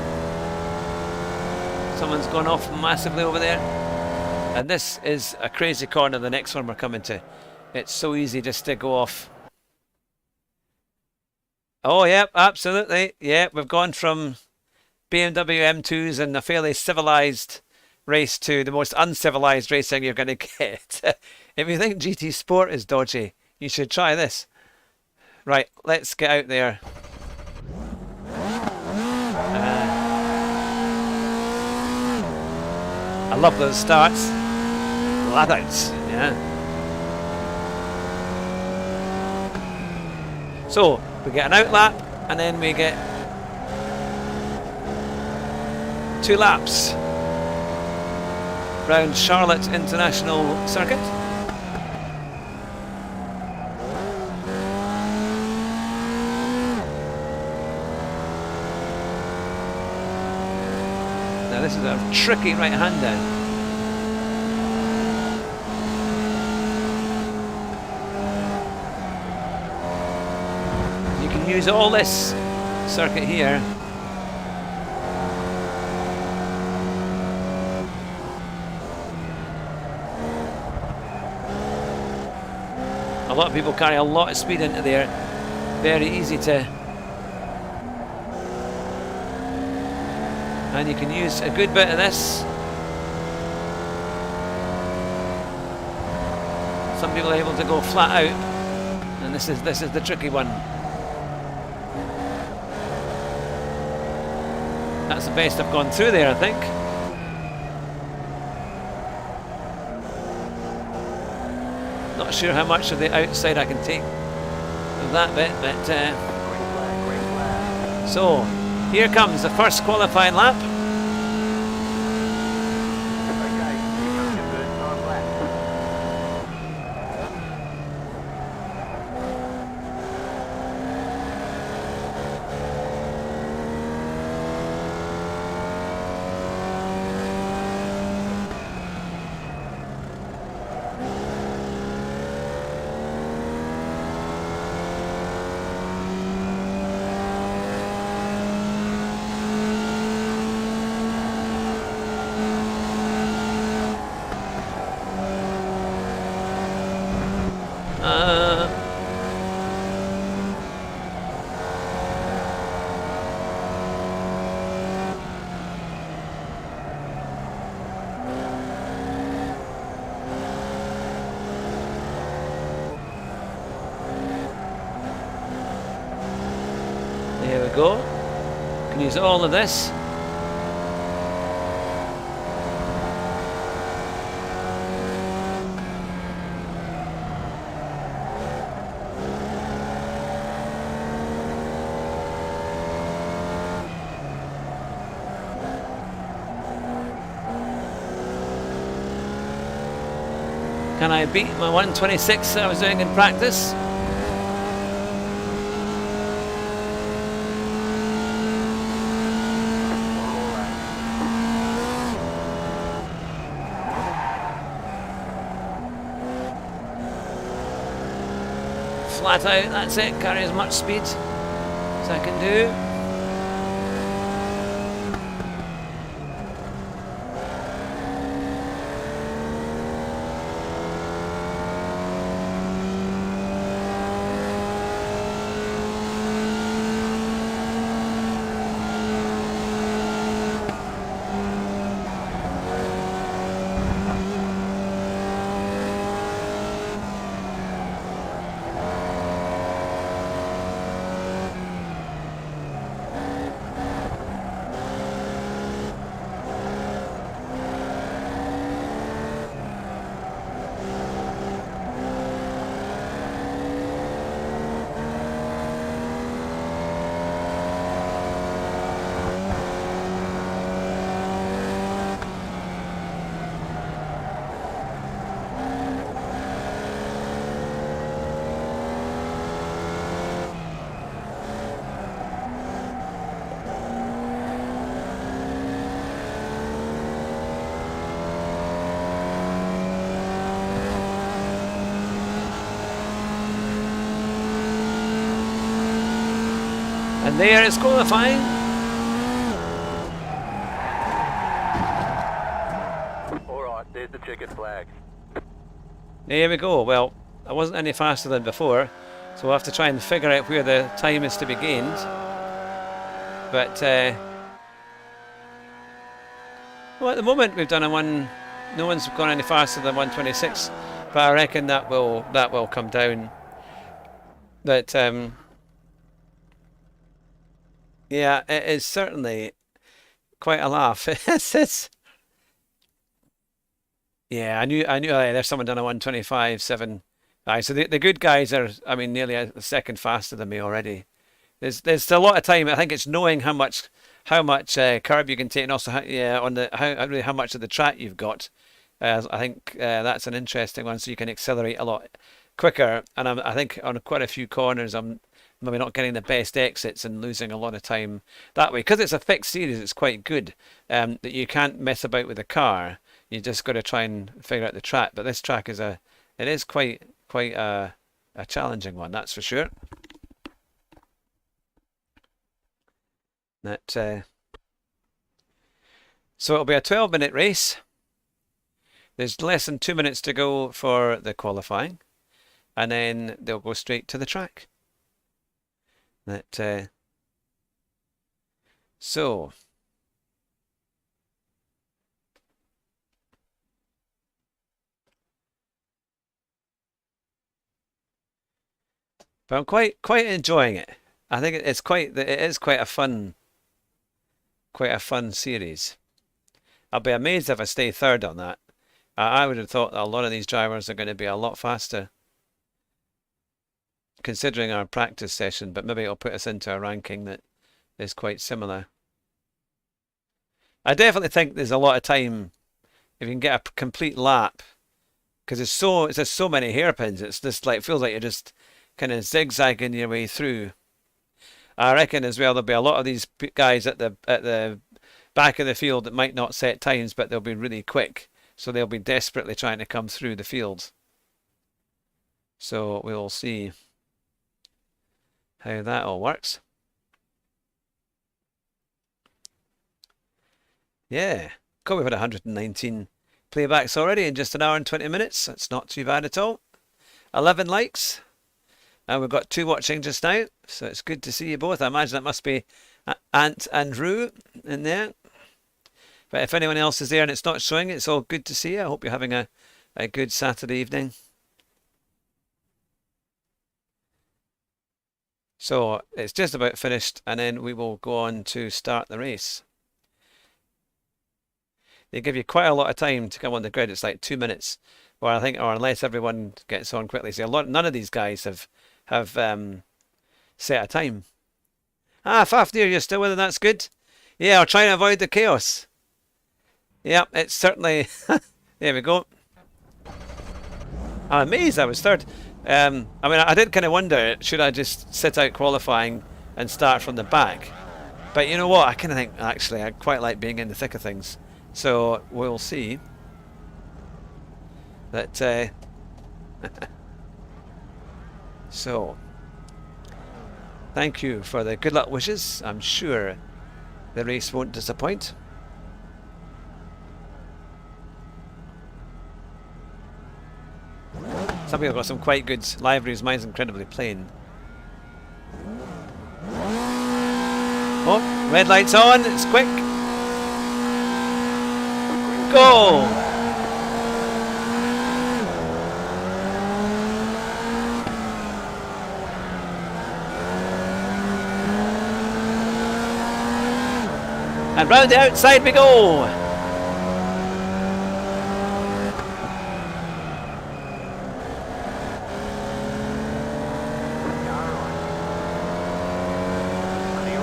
Someone's gone off massively over there. And this is a crazy corner, the next one we're coming to. It's so easy just to go off. Oh, yep, absolutely. Yeah, we've gone from BMW M2s and a fairly civilized race to the most uncivilized racing you're going to get. If you think GT Sport is dodgy, you should try this. Right, let's get out there. I love those starts. Ladouts, yeah. So we get an outlap, and then we get 2 laps round Charlotte International Circuit. Now this is a tricky right-hander. You can use all this circuit here. A lot of people carry a lot of speed into there. Very easy to And you can use a good bit of this. Some people are able to go flat out, and this is the tricky one. That's the best I've gone through there, I think. Not sure how much of the outside I can take of that bit, but so here comes the first qualifying lap. There we go. Can use all of this. Can I beat my 126 that I was doing in practice? Flat out, that's it, carry as much speed as I can do. And there is qualifying. Alright, there's the checkered flag. There we go. Well, I wasn't any faster than before, so we'll have to try and figure out where the time is to be gained. But well, at the moment we've done a one. No one's gone any faster than 126, but I reckon that will come down. But yeah, it is certainly quite a laugh. Yeah, I knew. There's someone done a 125.7. Aye, so the good guys are, I mean, nearly a second faster than me already. There's a lot of time. I think it's knowing how much curb you can take, and also on the really how much of the track you've got. I think that's an interesting one. So you can accelerate a lot quicker. And I think on quite a few corners, I'm maybe not getting the best exits and losing a lot of time that way. Because it's a fixed series, it's quite good that you can't mess about with the car. You just got to try and figure out the track. But this track is quite a challenging one, that's for sure. So it'll be a 12-minute race. There's less than 2 minutes to go for the qualifying, and then they'll go straight to the track. So But I'm quite enjoying it. I think it is quite a fun series. I'll be amazed if I stay third on that. I would have thought a lot of these drivers are going to be a lot faster, considering our practice session, but maybe it'll put us into a ranking that is quite similar. I definitely think there's a lot of time if you can get a complete lap, because it's just so many hairpins. It's just like feels like you're just kind of zigzagging your way through. I reckon as well there'll be a lot of these guys at the back of the field that might not set times, but they'll be really quick. So they'll be desperately trying to come through the field. So we'll see how that all works. Yeah, cool, we've had 119 playbacks already in just an hour and 20 minutes. That's not too bad at all. 11 likes. And we've got 2 watching just now. So it's good to see you both. I imagine that must be Ant and Rue in there. But if anyone else is there and it's not showing, it's all good to see you. I hope you're having a good Saturday evening. So it's just about finished, and then we will go on to start the race. They give you quite a lot of time to come on the grid. It's like 2 minutes, or I think, or unless everyone gets on quickly. So none of these guys have set a time. Fafnir, you're still with it. That's good. Yeah, I'll try and avoid the chaos. Yeah, it's certainly. There we go. I'm amazed I was third. I mean, I did kind of wonder, should I just sit out qualifying and start from the back? But you know what? I kind of think, actually, I quite like being in the thick of things. So we'll see. That. So, thank you for the good luck wishes. I'm sure the race won't disappoint. Some people have got some quite good liveries. Mine's incredibly plain. Oh, red light's on. It's quick. Go! And round the outside we go!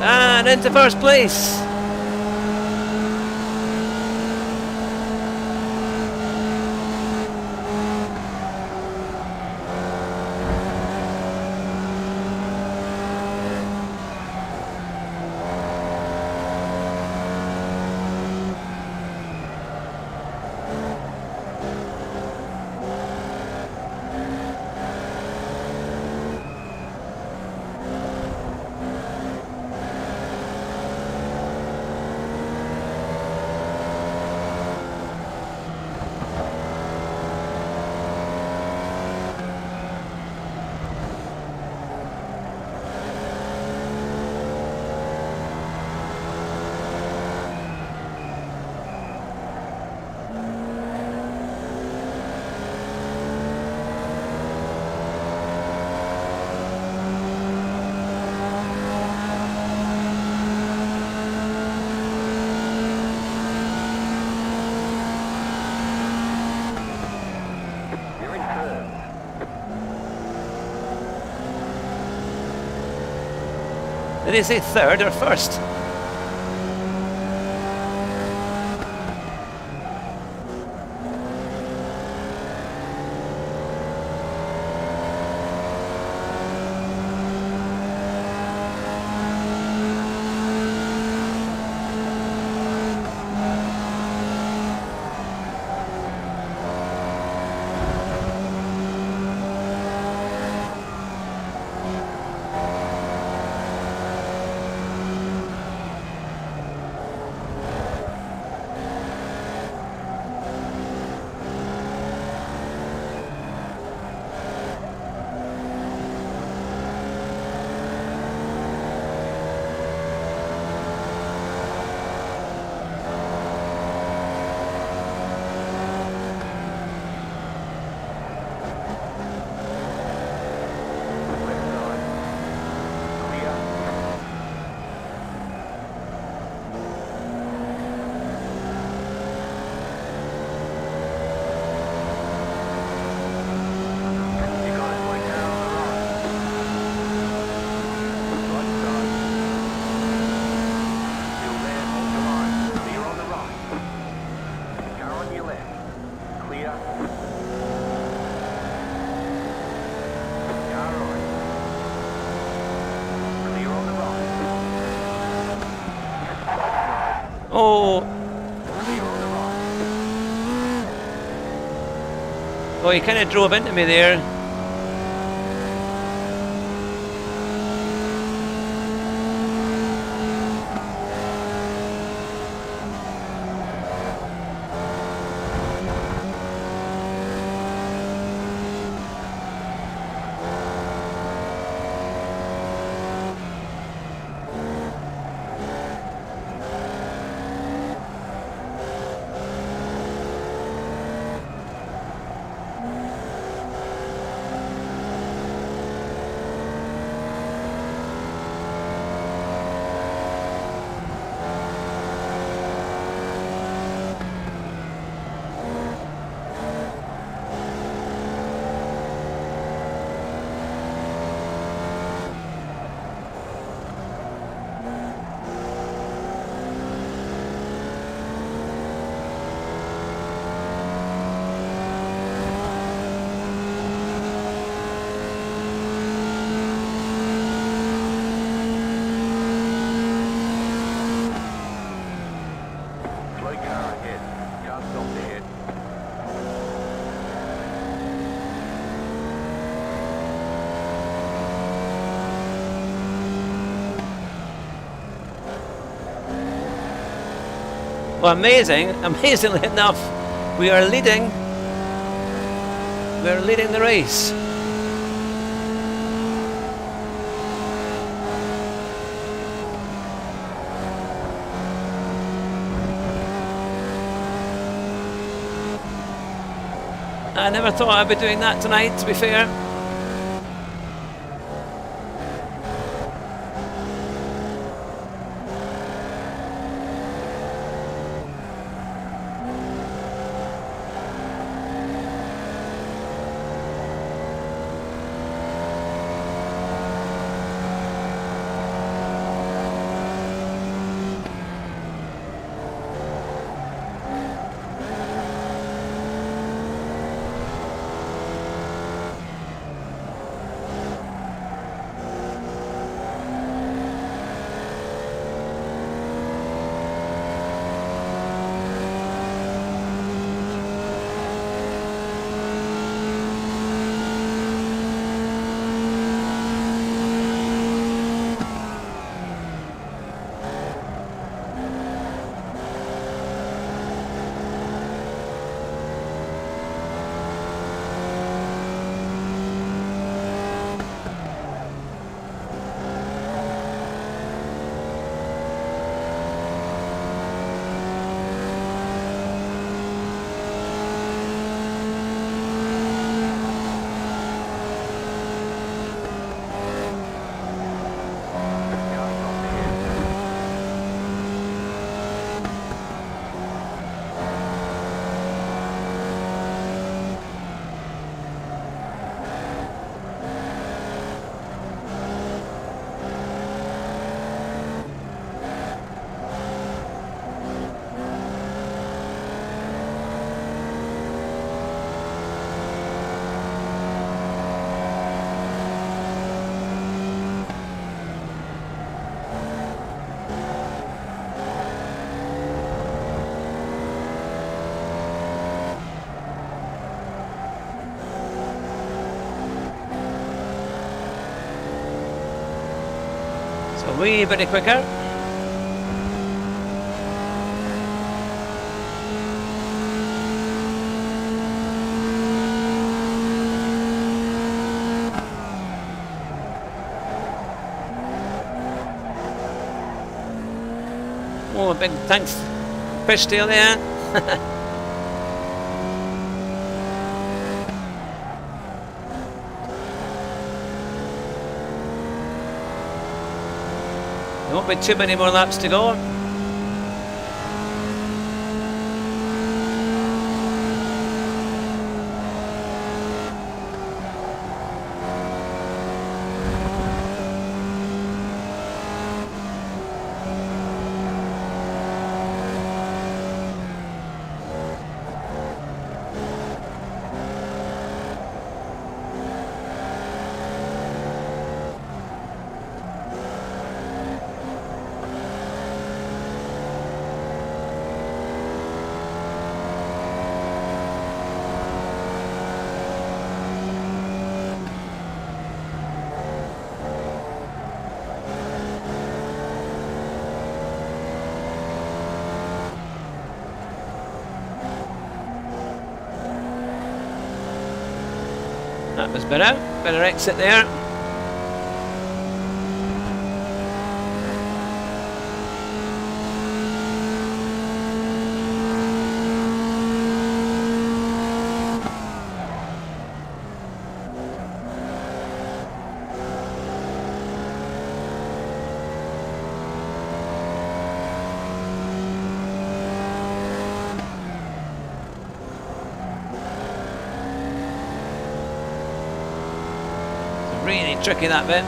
And into first place! Did he say third or first? Oh, Clear on the right. oh, he kind of drove into me there. Slow car ahead. Car stopped ahead. Well, amazingly enough, we are leading. We're leading the race. I never thought I'd be doing that tonight, to be fair. Car stopped ahead. So a wee bit quicker. Oh, big thanks, fishtail there. There won't be too many more laps to go. That was better. Better exit there. Really tricky, that bit.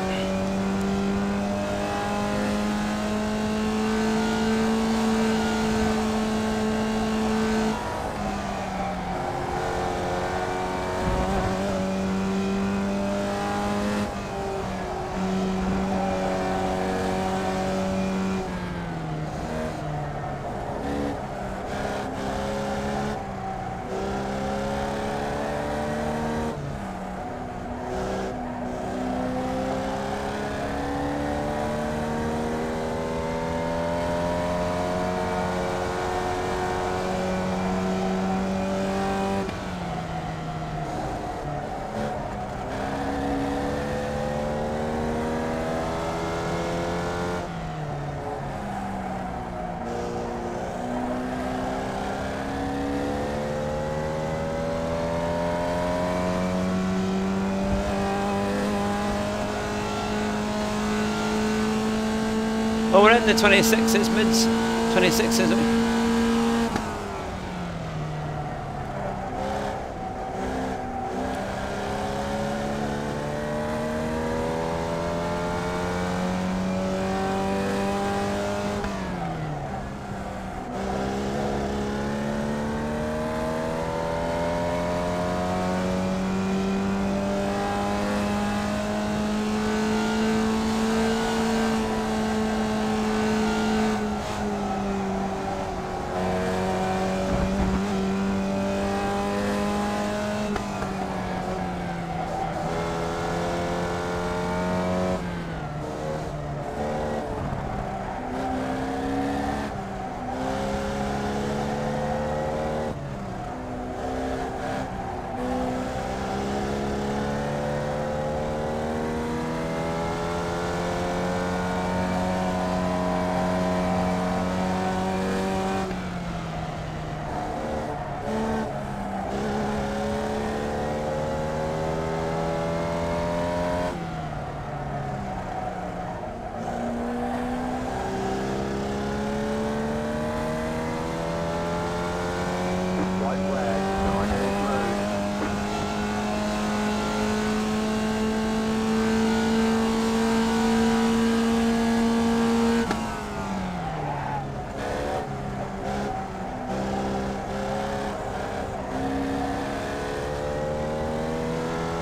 Well, we're in the 26s, mids 26s.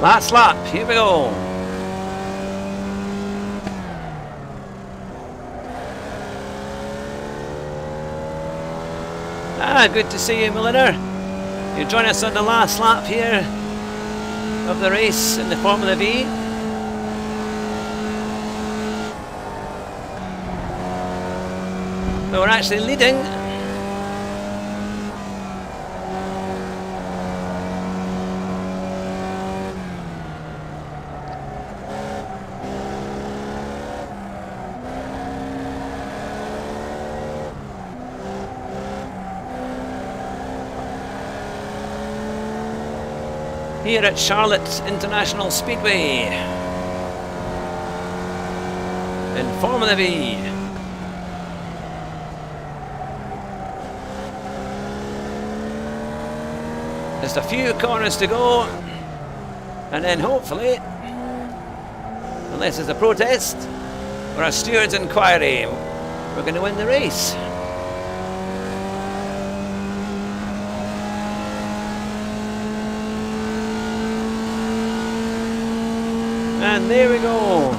Last lap, here we go. Good to see you, Milliner. You join us on the last lap here of the race in the Formula V. So we're actually leading. Here at Charlotte International Speedway in Formula V. Just a few corners to go, and then hopefully, unless there's a protest or a steward's inquiry, we're going to win the race. And there we go.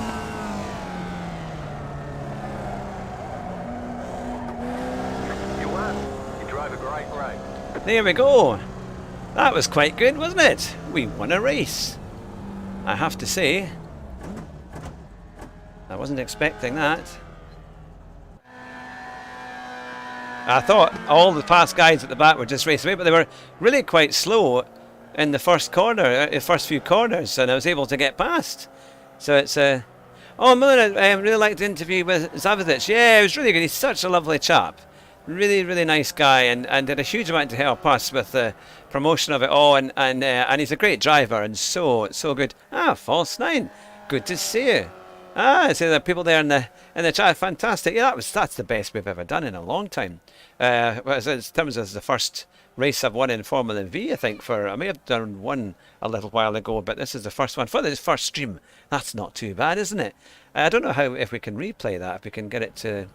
You won. You drove a great race. There we go. That was quite good, wasn't it? We won a race. I have to say. I wasn't expecting that. I thought all the past guys at the back were just racing away, but they were really quite slow in the first corner, the first few corners, and I was able to get past. So it's oh, Miller, I really liked the interview with Zavadic. Yeah, it was really good. He's such a lovely chap. Really, really nice guy, and did a huge amount to help us with the promotion of it all. And he's a great driver and so good. Ah, false 9. Good to see you. Ah, I see there are people there in the chat. Fantastic. Yeah, that's the best we've ever done in a long time. Well, in terms of the first race I've won in Formula V, I think I may have done one a little while ago, but this is the first one for this first stream. That's not too bad, isn't it? I don't know if we can replay that, if we can get it to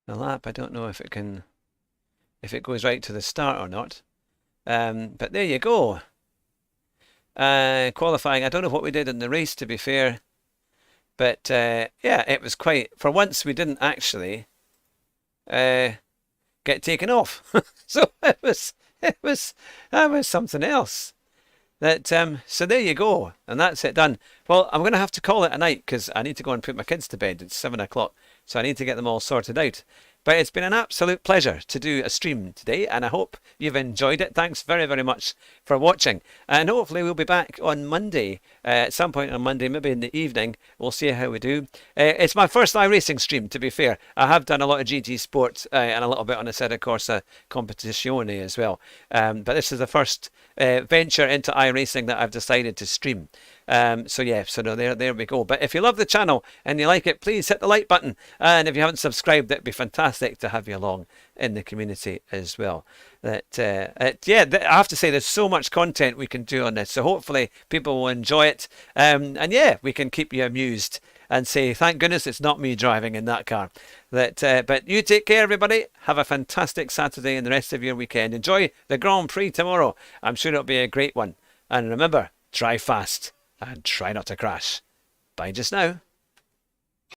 the lap. I don't know if it goes right to the start or not. But there you go. Qualifying. I don't know what we did in the race, to be fair, but yeah, it was quite. For once, we didn't actually get taken off. So that was something else. So there you go, and that's it done. Well, I'm going to have to call it a night because I need to go and put my kids to bed. It's 7 o'clock, so I need to get them all sorted out. But it's been an absolute pleasure to do a stream today, and I hope you've enjoyed it. Thanks very, very much for watching. And hopefully we'll be back on Monday, at some point on Monday, maybe in the evening. We'll see how we do. It's my first iRacing stream, to be fair. I have done a lot of GT Sport and a little bit on the Sede Corsa Competizione as well. But this is the first venture into iRacing that I've decided to stream. So yeah, so no, there we go. But if you love the channel and you like it, please hit the like button. And if you haven't subscribed, it'd be fantastic to have you along in the community as well. Yeah, I have to say there's so much content we can do on this. So hopefully people will enjoy it. And yeah, we can keep you amused and say, thank goodness it's not me driving in that car. But you take care, everybody. Have a fantastic Saturday and the rest of your weekend. Enjoy the Grand Prix tomorrow. I'm sure it'll be a great one. And remember, drive fast and try not to crash. Bye just now.